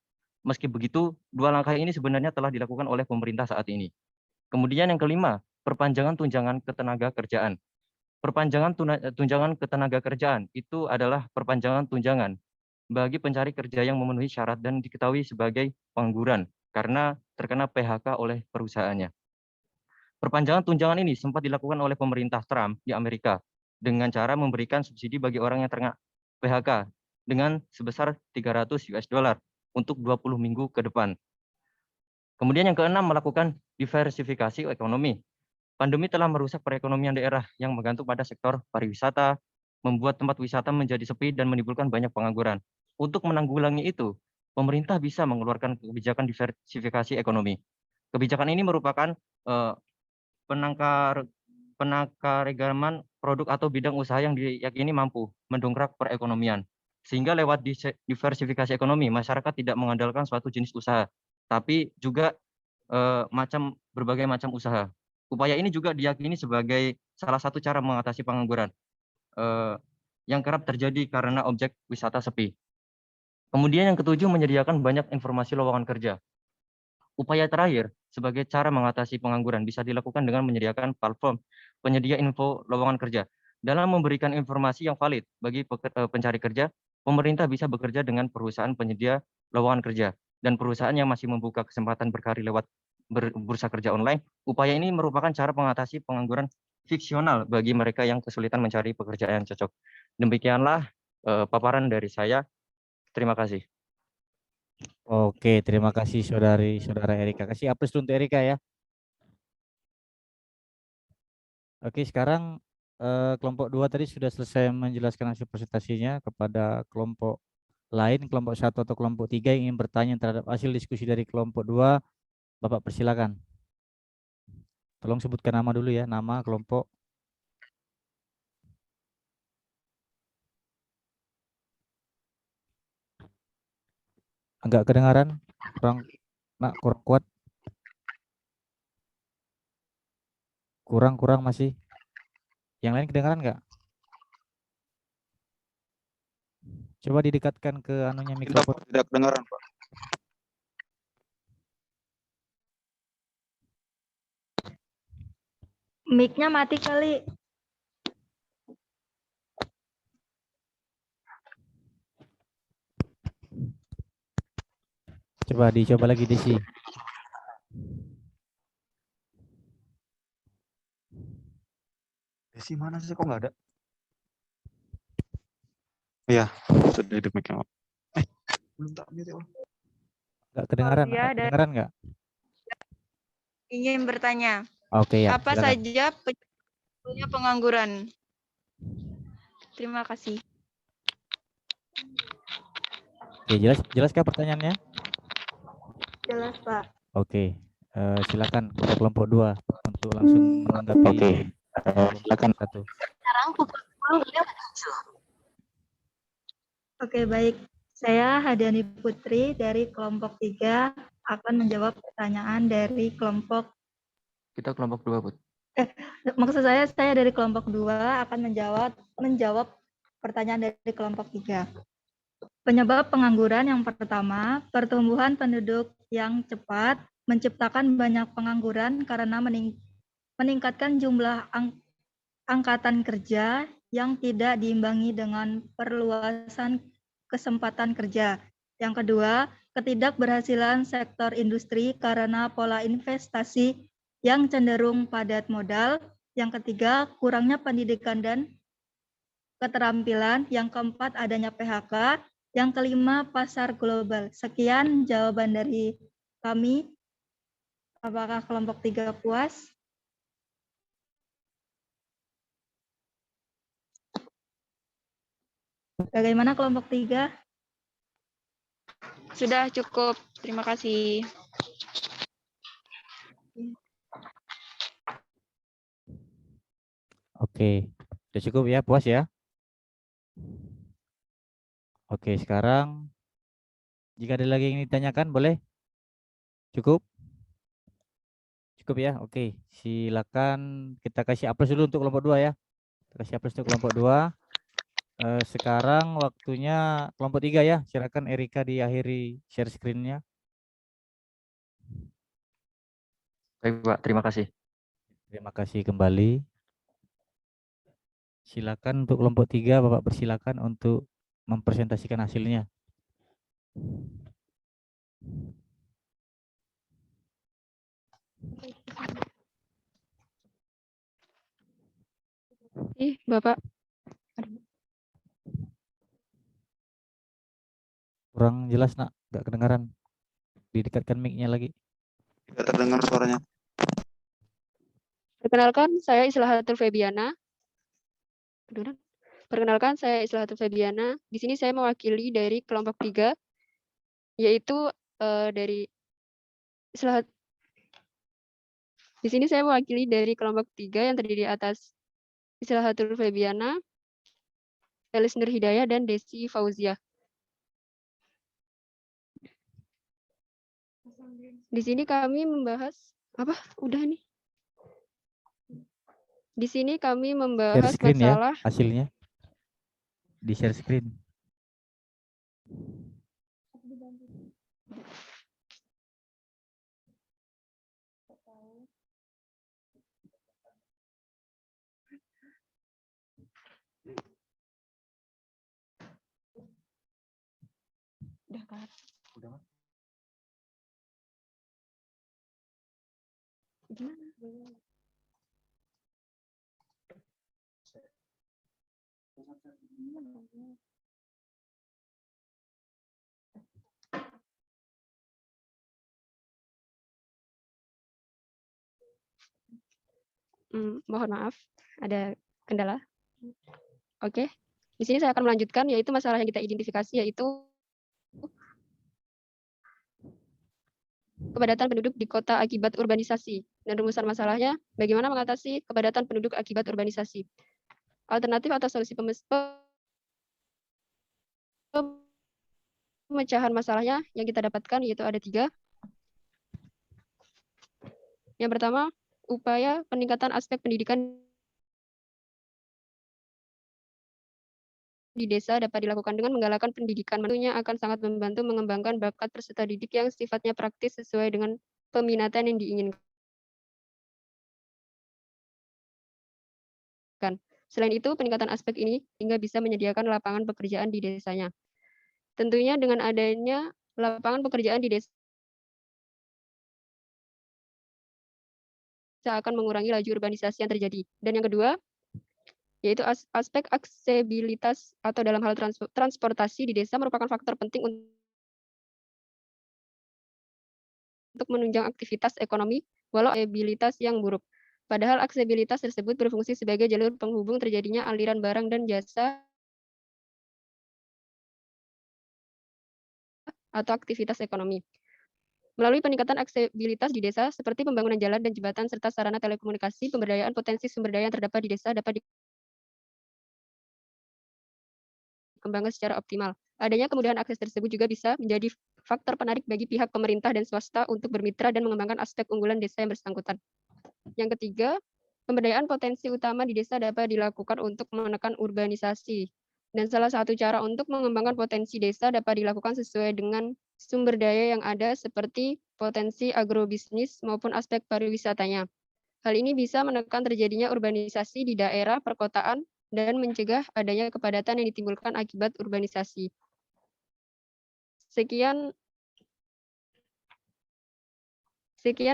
Meski begitu, dua langkah ini sebenarnya telah dilakukan oleh pemerintah saat ini. Kemudian yang kelima, perpanjangan tunjangan ketenaga kerjaan. Perpanjangan tunjangan ketenaga kerjaan itu adalah perpanjangan tunjangan bagi pencari kerja yang memenuhi syarat dan diketahui sebagai pengangguran karena terkena PHK oleh perusahaannya. Perpanjangan tunjangan ini sempat dilakukan oleh pemerintah Trump di Amerika dengan cara memberikan subsidi bagi orang yang terkena PHK dengan sebesar 300 US dollar untuk 20 minggu ke depan. Kemudian yang keenam, melakukan diversifikasi ekonomi. Pandemi telah merusak perekonomian daerah yang bergantung pada sektor pariwisata, membuat tempat wisata menjadi sepi dan menimbulkan banyak pengangguran. Untuk menanggulangi itu, pemerintah bisa mengeluarkan kebijakan diversifikasi ekonomi. Kebijakan ini merupakan penangkaregaman produk atau bidang usaha yang diyakini mampu mendongkrak perekonomian. Sehingga lewat diversifikasi ekonomi, masyarakat tidak mengandalkan suatu jenis usaha, tapi juga berbagai macam usaha. Upaya ini juga diyakini sebagai salah satu cara mengatasi pengangguran yang kerap terjadi karena objek wisata sepi. Kemudian yang ketujuh, menyediakan banyak informasi lowongan kerja. Upaya terakhir sebagai cara mengatasi pengangguran bisa dilakukan dengan menyediakan platform penyedia info lowongan kerja. Dalam memberikan informasi yang valid bagi pencari kerja, pemerintah bisa bekerja dengan perusahaan penyedia lowongan kerja dan perusahaan yang masih membuka kesempatan berkarir lewat bursa kerja online. Upaya ini merupakan cara mengatasi pengangguran fiksional bagi mereka yang kesulitan mencari pekerjaan yang cocok. Demikianlah paparan dari saya. Terima kasih. Oke, terima kasih saudara Erika. Kasih aplaus untuk Erika ya. Oke, sekarang kelompok 2 tadi sudah selesai menjelaskan hasil presentasinya kepada kelompok lain, kelompok 1 atau kelompok 3 yang ingin bertanya terhadap hasil diskusi dari kelompok 2, Bapak persilakan. Tolong sebutkan nama dulu ya, nama kelompok. Agak kedengaran, kurang kuat. Kurang masih. Yang lain kedengaran nggak? Coba didekatkan ke anunya mikrofon. Tidak kedengaran, Pak. Mic-nya mati kali. Coba dicoba lagi Desi. Desi mana sih, kok nggak ada? Iya, sudah di mic-nya. Belum tak mute, Pak. Nggak kedengaran, kedengaran nggak? Ingin bertanya. Oke ya. Apa silakan. saja penyebabnya pengangguran? Terima kasih. Oke, jelaskah pertanyaannya? Jelas, Pak. Oke, silakan kepada kelompok 2 untuk untuk langsung menanggapi Oke, silakan. satu. Oke, baik. Saya Hadiani Putri dari kelompok 3 akan menjawab pertanyaan dari kelompok Kita kelompok 2, Bud. maksud saya dari kelompok 2 akan menjawab pertanyaan dari kelompok 3. Penyebab pengangguran yang pertama, pertumbuhan penduduk yang cepat menciptakan banyak pengangguran karena meningkatkan jumlah angkatan kerja yang tidak diimbangi dengan perluasan kesempatan kerja. Yang kedua, ketidakberhasilan sektor industri karena pola investasi yang cenderung padat modal. Yang ketiga, kurangnya pendidikan dan keterampilan. Yang keempat, adanya PHK. Yang kelima, pasar global. Sekian jawaban dari kami. Apakah kelompok 3 puas? Bagaimana kelompok 3? Sudah cukup. Terima kasih. Oke, sudah cukup ya, puas ya. Oke, sekarang jika ada lagi yang ditanyakan boleh? Cukup? Cukup ya. Oke, silakan kita kasih aplaus dulu untuk kelompok 2 ya. Kita kasih aplaus untuk kelompok 2. Sekarang waktunya kelompok 3 ya. Silakan Erika diakhiri share screen-nya. Baik, Pak. Terima kasih. Terima kasih kembali. Silakan untuk kelompok 3, Bapak persilakan untuk mempresentasikan hasilnya. Bapak. Kurang jelas, Nak. Nggak kedengaran. Didekatkan mic-nya lagi. Tidak terdengar suaranya. Perkenalkan, saya Islahatul Febiana. Perkenalkan, saya Islahatul Febiana. Di sini saya mewakili dari kelompok 3, yaitu dari Islahat. Di sini saya mewakili dari kelompok 3 yang terdiri atas Islahatul Febiana, Elis Nur Hidayah, dan Desi Fauzia. Di sini kami membahas Udah nih. Di sini kami Share membahas screen ya masalah hasilnya. Di share screen. Udah kan? Gimana? Mohon maaf, ada kendala. Oke, di sini saya akan melanjutkan, yaitu masalah yang kita identifikasi, yaitu kepadatan penduduk di kota akibat urbanisasi. Dan rumusan masalahnya, bagaimana mengatasi kepadatan penduduk akibat urbanisasi. Alternatif atau solusi pemecahan masalahnya yang kita dapatkan yaitu ada 3. Yang pertama, upaya peningkatan aspek pendidikan di desa dapat dilakukan dengan menggalakkan pendidikan. Tentunya akan sangat membantu mengembangkan bakat peserta didik yang sifatnya praktis sesuai dengan peminatan yang diinginkan. Selain itu, peningkatan aspek ini hingga bisa menyediakan lapangan pekerjaan di desanya. Tentunya dengan adanya lapangan pekerjaan di desa akan mengurangi laju urbanisasi yang terjadi. Dan yang kedua, yaitu aspek aksesibilitas atau dalam hal transportasi di desa merupakan faktor penting untuk menunjang aktivitas ekonomi walau aksesibilitas yang buruk. Padahal aksesibilitas tersebut berfungsi sebagai jalur penghubung terjadinya aliran barang dan jasa atau aktivitas ekonomi. Melalui peningkatan aksesibilitas di desa, seperti pembangunan jalan dan jembatan serta sarana telekomunikasi, pemberdayaan potensi sumber daya yang terdapat di desa dapat dikembangkan secara optimal. Adanya kemudahan akses tersebut juga bisa menjadi faktor penarik bagi pihak pemerintah dan swasta untuk bermitra dan mengembangkan aspek unggulan desa yang bersangkutan. Yang ketiga, pemberdayaan potensi utama di desa dapat dilakukan untuk menekan urbanisasi. Dan salah satu cara untuk mengembangkan potensi desa dapat dilakukan sesuai dengan sumber daya yang ada seperti potensi agrobisnis maupun aspek pariwisatanya. Hal ini bisa menekan terjadinya urbanisasi di daerah perkotaan dan mencegah adanya kepadatan yang ditimbulkan akibat urbanisasi. Sekian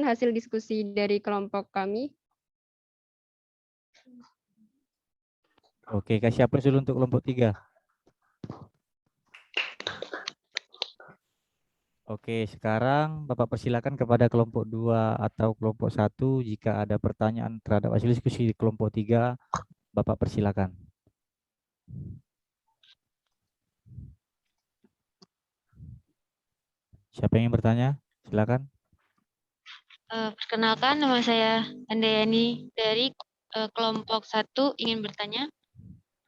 hasil diskusi dari kelompok kami. Oke, kasih aplaus dulu untuk kelompok 3. Oke, sekarang Bapak persilakan kepada kelompok 2 atau kelompok 1 jika ada pertanyaan terhadap hasil diskusi di kelompok 3, Bapak persilakan. Siapa yang ingin bertanya? Silakan. Perkenalkan, nama saya Andayani dari kelompok 1 ingin bertanya,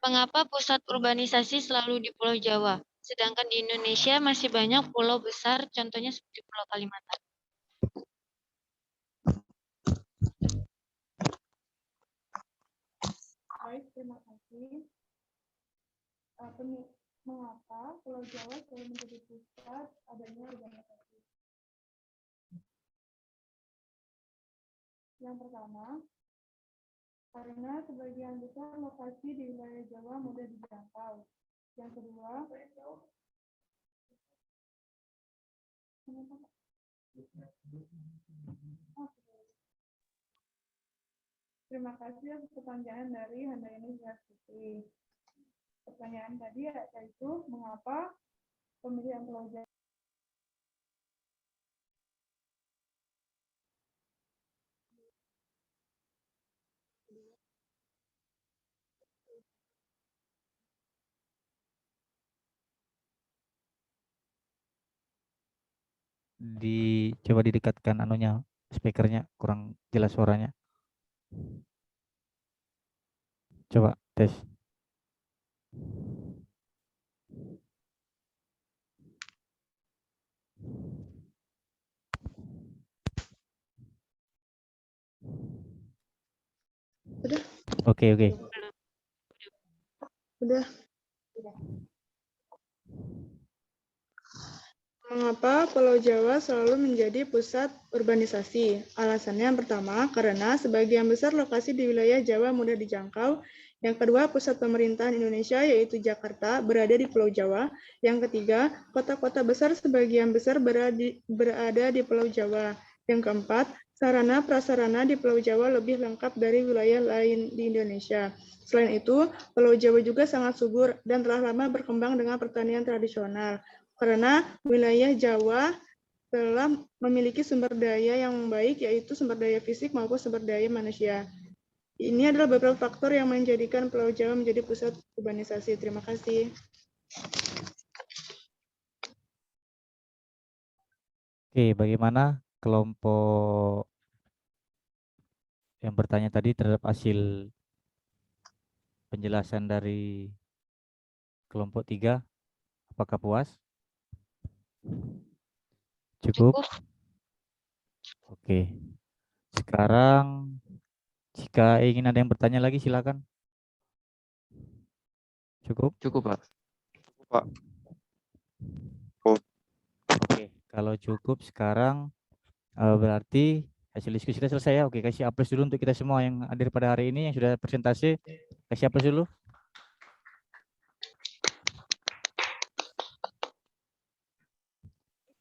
mengapa pusat urbanisasi selalu di Pulau Jawa, sedangkan di Indonesia masih banyak pulau besar, contohnya seperti Pulau Kalimantan? Baik, terima kasih. Mengapa Pulau Jawa selalu menjadi pusat adanya urbanisasi? Yang pertama, karena sebagian besar lokasi di wilayah Jawa mudah dijangkau. Yang kedua, terima kasih atas pertanyaan dari Handayani Putri. Pertanyaan tadi yaitu mengapa pemilihan Pulau Jawa. Coba didekatkan anunya, speakernya kurang jelas suaranya. Coba tes. Udah. Oke. Udah. Mengapa Pulau Jawa selalu menjadi pusat urbanisasi? Alasannya yang pertama, karena sebagian besar lokasi di wilayah Jawa mudah dijangkau. Yang kedua, pusat pemerintahan Indonesia yaitu Jakarta berada di Pulau Jawa. Yang ketiga, kota-kota besar sebagian besar berada di Pulau Jawa. Yang keempat, sarana prasarana di Pulau Jawa lebih lengkap dari wilayah lain di Indonesia. Selain itu, Pulau Jawa juga sangat subur dan telah lama berkembang dengan pertanian tradisional. Karena wilayah Jawa telah memiliki sumber daya yang baik, yaitu sumber daya fisik maupun sumber daya manusia. Ini adalah beberapa faktor yang menjadikan Pulau Jawa menjadi pusat urbanisasi. Terima kasih. Oke, bagaimana kelompok yang bertanya tadi terhadap hasil penjelasan dari kelompok 3? Apakah puas? Cukup? Oke. Sekarang jika ingin ada yang bertanya lagi silakan. Cukup? Cukup, Pak. Pak. Oke, kalau cukup sekarang berarti hasil diskusi kita selesai ya. Oke, kasih aplaus dulu untuk kita semua yang hadir pada hari ini yang sudah presentasi. Kasih aplaus dulu.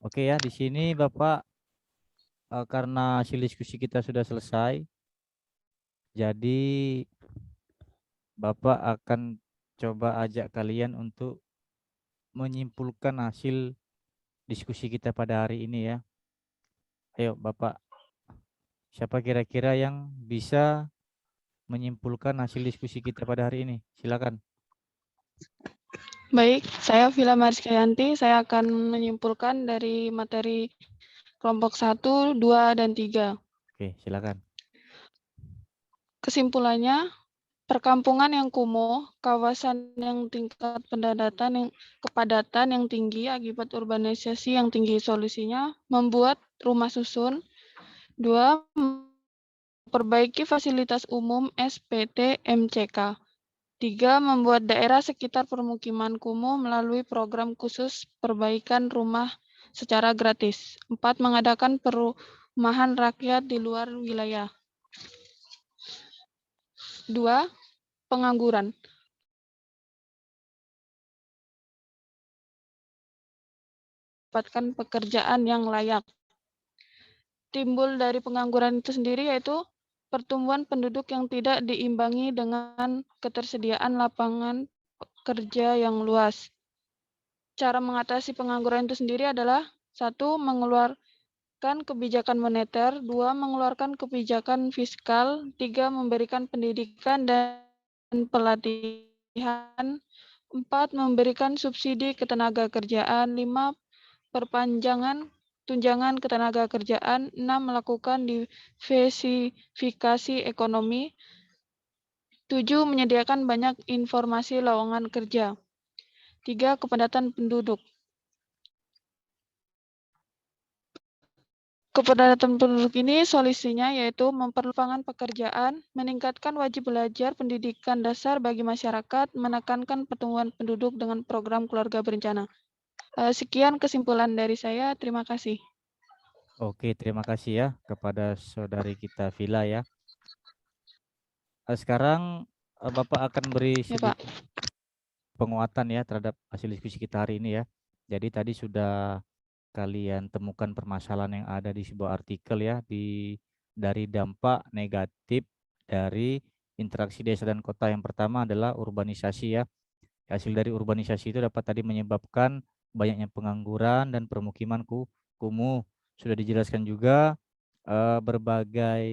Oke ya, di sini Bapak karena hasil diskusi kita sudah selesai, jadi Bapak akan coba ajak kalian untuk menyimpulkan hasil diskusi kita pada hari ini ya. Ayo Bapak, siapa kira-kira yang bisa menyimpulkan hasil diskusi kita pada hari ini? Silakan. Baik, saya Vila Mariskayanti. Saya akan menyimpulkan dari materi kelompok 1, 2, dan 3. Oke, silakan. Kesimpulannya, perkampungan yang kumuh, kawasan yang tingkat kepadatan yang tinggi akibat urbanisasi yang tinggi, solusinya membuat rumah susun. 2. Memperbaiki fasilitas umum SPT MCK. 3. Membuat daerah sekitar permukiman kumuh melalui program khusus perbaikan rumah secara gratis. 4. Mengadakan perumahan rakyat di luar wilayah. 2. Pengangguran. Mendapatkan pekerjaan yang layak. Timbul dari pengangguran itu sendiri yaitu pertumbuhan penduduk yang tidak diimbangi dengan ketersediaan lapangan kerja yang luas. Cara mengatasi pengangguran itu sendiri adalah 1. Mengeluarkan kebijakan moneter, 2. Mengeluarkan kebijakan fiskal, 3. Memberikan pendidikan dan pelatihan, 4. Memberikan subsidi ketenaga kerjaan, 5. Perpanjangan tunjangan ketenaga kerjaan, 6. Melakukan diversifikasi ekonomi, 7. Menyediakan banyak informasi lowongan kerja, 3. Kepadatan penduduk. Kepadatan penduduk ini solusinya yaitu memperluas lapangan pekerjaan, meningkatkan wajib belajar pendidikan dasar bagi masyarakat, menekankan pertumbuhan penduduk dengan program keluarga berencana. Sekian kesimpulan dari saya. Terima kasih. Oke, terima kasih ya kepada saudari kita Vila ya. Sekarang Bapak akan beri Ya, Pak. sedikit penguatan ya terhadap hasil diskusi kita hari ini ya. Jadi tadi sudah kalian temukan permasalahan yang ada di sebuah artikel ya dari dampak negatif dari interaksi desa dan kota. Yang pertama adalah urbanisasi ya. Hasil dari urbanisasi itu dapat tadi menyebabkan banyaknya pengangguran dan permukiman kumuh. Sudah dijelaskan juga berbagai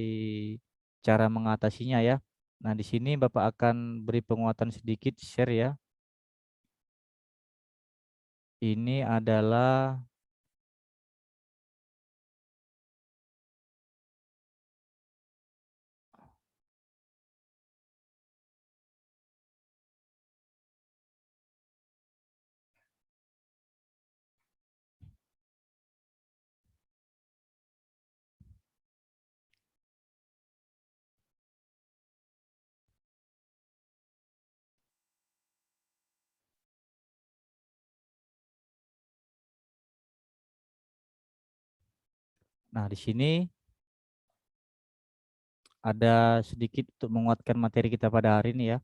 cara mengatasinya ya. Nah, di sini Bapak akan beri penguatan sedikit share ya. Ini adalah nah di sini ada sedikit untuk menguatkan materi kita pada hari ini ya.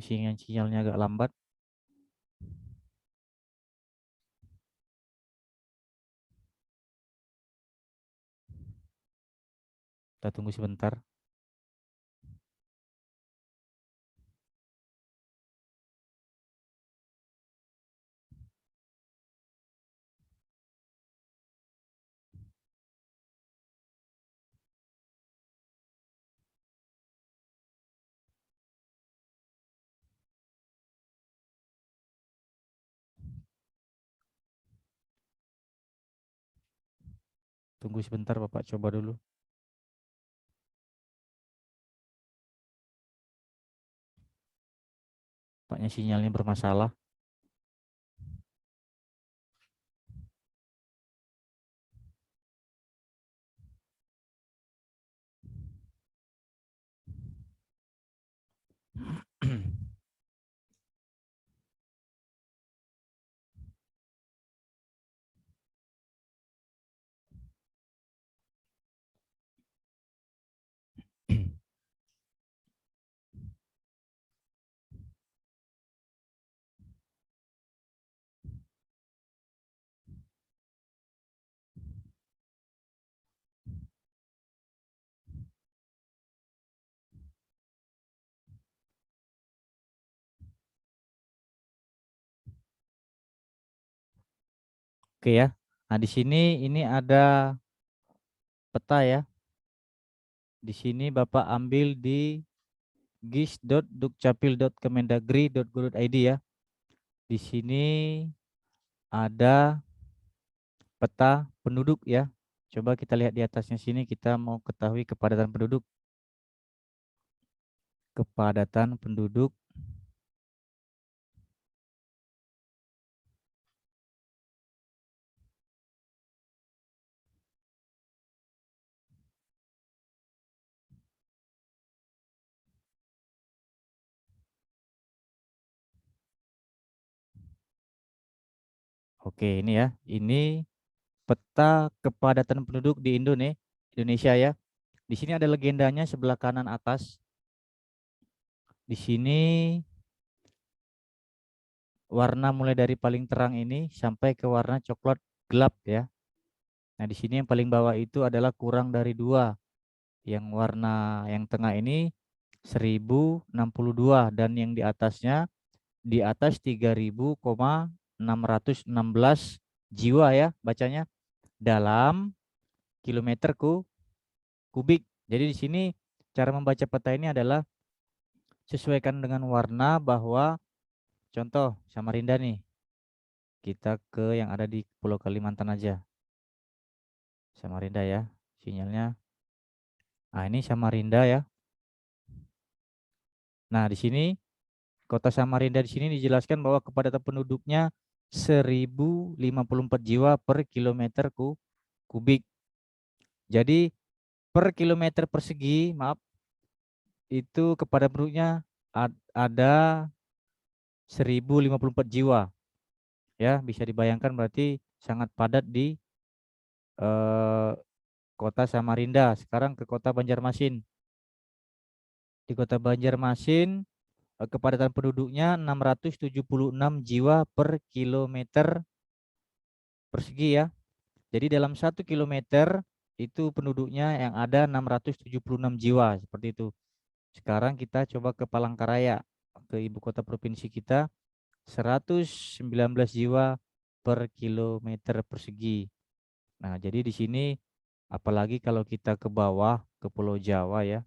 Sinyalnya agak lambat. Kita tunggu sebentar. Tunggu sebentar Bapak, coba dulu. Tampaknya sinyalnya bermasalah. Oke ya, Nah, di sini ini ada peta ya. Di sini Bapak ambil di gis.dukcapil.kemendagri.go.id ya. Di sini ada peta penduduk ya. Coba kita lihat di atasnya sini, kita mau ketahui kepadatan penduduk. Kepadatan penduduk. Oke, ini ya. Ini peta kepadatan penduduk di Indonesia ya. Di sini ada legendanya sebelah kanan atas. Di sini warna mulai dari paling terang ini sampai ke warna coklat gelap ya. Nah, di sini yang paling bawah itu adalah kurang dari 2. Yang warna yang tengah ini 1062 dan yang di atasnya di atas 3000,616 jiwa ya bacanya dalam kilometer kubik. Jadi di sini cara membaca peta ini adalah sesuaikan dengan warna, bahwa contoh Samarinda nih. Kita ke yang ada di Pulau Kalimantan aja. Samarinda ya, sinyalnya. Nah, ini Samarinda ya. Nah, di sini Kota Samarinda di sini dijelaskan bahwa kepadatan penduduknya 1054 jiwa per kilometer kubik. Jadi per kilometer persegi, maaf, itu kepadatan penduduknya ada 1054 jiwa. Ya, bisa dibayangkan berarti sangat padat di Kota Samarinda. Sekarang ke Kota Banjarmasin. Di Kota Banjarmasin kepadatan penduduknya 676 jiwa per kilometer persegi ya. Jadi dalam 1 kilometer itu penduduknya yang ada 676 jiwa seperti itu. Sekarang kita coba ke Palangkaraya, ke ibu kota provinsi kita, 119 jiwa per kilometer persegi. Nah, jadi di sini apalagi kalau kita ke bawah ke Pulau Jawa ya.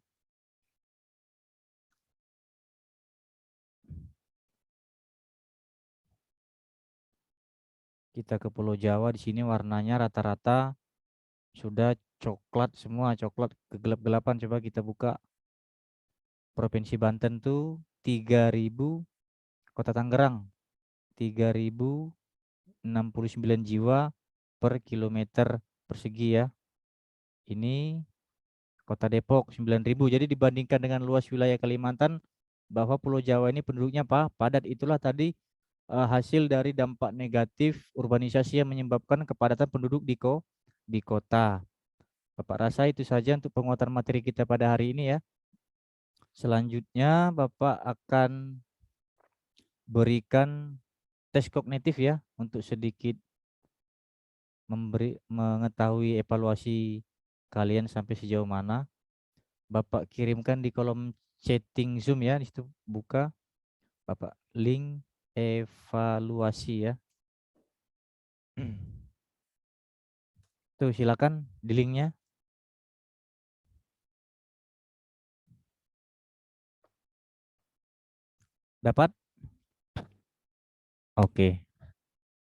Kita ke Pulau Jawa, di sini warnanya rata-rata sudah coklat semua, coklat kegelap-gelapan. Coba kita buka. Provinsi Banten tuh 3000, Kota Tangerang 3069 jiwa per kilometer persegi ya. Ini Kota Depok 9000. Jadi dibandingkan dengan luas wilayah Kalimantan, bahwa Pulau Jawa ini penduduknya padat. Itulah tadi hasil dari dampak negatif urbanisasi yang menyebabkan kepadatan penduduk di kota. Bapak rasa itu saja untuk penguatan materi kita pada hari ini ya. Selanjutnya Bapak akan berikan tes kognitif ya, untuk sedikit mengetahui evaluasi kalian sampai sejauh mana. Bapak kirimkan di kolom chatting Zoom ya, di situ buka Bapak link evaluasi ya. Tuh silakan di linknya. Dapat? Oke.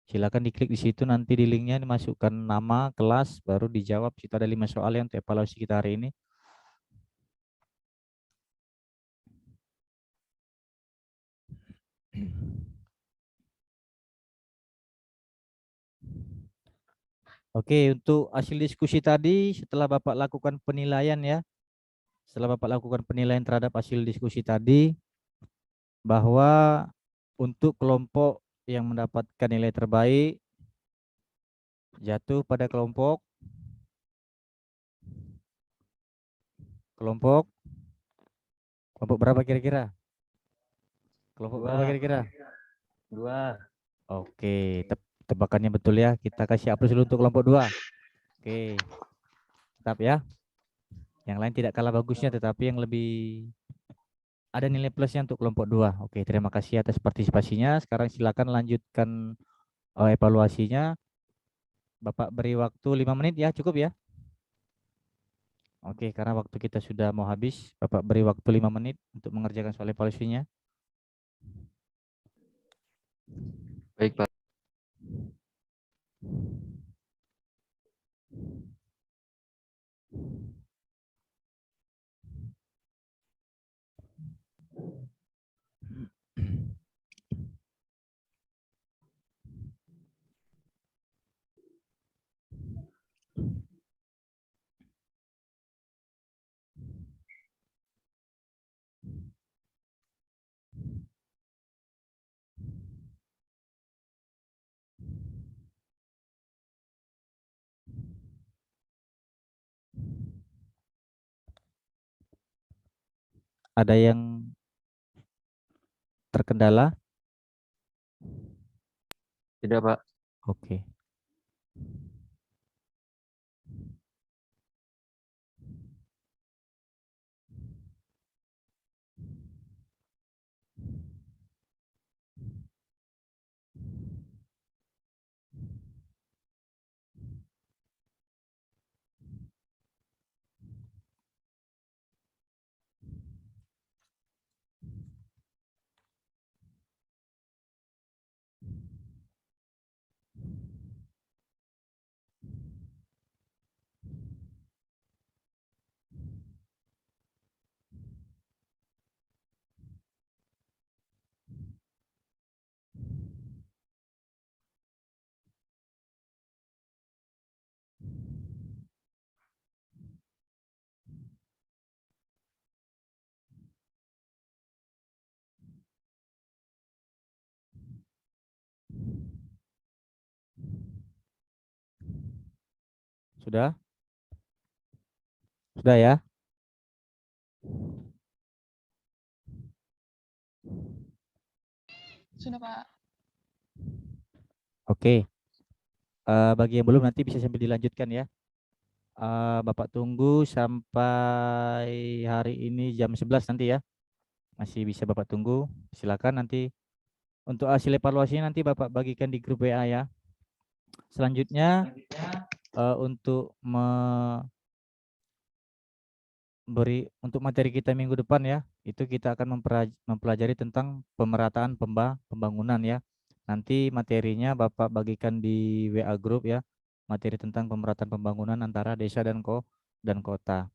Silakan diklik di situ, nanti di linknya dimasukkan nama, kelas, baru dijawab. Situ ada 5 soal yang untuk evaluasi kita hari ini. Oke, untuk hasil diskusi tadi setelah Bapak lakukan penilaian ya. Setelah Bapak lakukan penilaian terhadap hasil diskusi tadi, bahwa untuk kelompok yang mendapatkan nilai terbaik jatuh pada kelompok berapa kira-kira? Kelompok berapa kira-kira? 2. Oke, tebakannya betul ya. Kita kasih aplaus dulu untuk kelompok 2. Oke. Tetap ya. Yang lain tidak kalah bagusnya, tetapi yang lebih ada nilai plusnya untuk kelompok 2. Oke, terima kasih atas partisipasinya. Sekarang silakan lanjutkan evaluasinya. Bapak beri waktu 5 menit ya, cukup ya? Oke, karena waktu kita sudah mau habis, Bapak beri waktu 5 menit untuk mengerjakan soal evaluasinya. Baik, Pak. Ada yang terkendala? Tidak, Pak. Oke. Sudah? Sudah ya? Sudah, Pak. Oke. Bagi yang belum nanti bisa sambil dilanjutkan ya. Bapak tunggu sampai hari ini jam 11 nanti ya. Masih bisa Bapak tunggu. Silakan nanti untuk hasil evaluasinya nanti Bapak bagikan di grup WA ya. Selanjutnya untuk untuk materi kita minggu depan ya, itu kita akan mempelajari tentang pemerataan pembangunan ya. Nanti materinya Bapak bagikan di WA grup ya, materi tentang pemerataan pembangunan antara desa dan kota.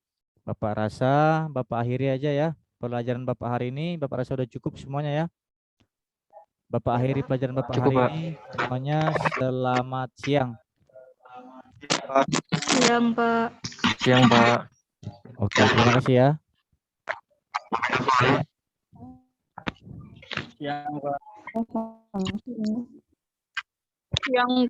Bapak rasa Bapak akhiri aja ya pelajaran Bapak hari ini. Bapak rasa udah cukup semuanya ya. Bapak akhiri pelajaran Bapak Cukup, hari Pak. ini. Semuanya selamat siang. Siang, Pak. Siang, Pak. Oke, terima kasih ya. Yang Pak. Yang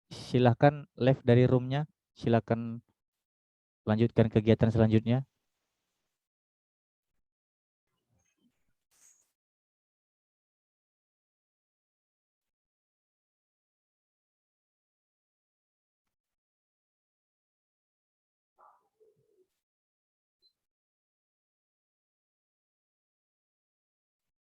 Silahkan live dari roomnya. Silahkan lanjutkan kegiatan selanjutnya.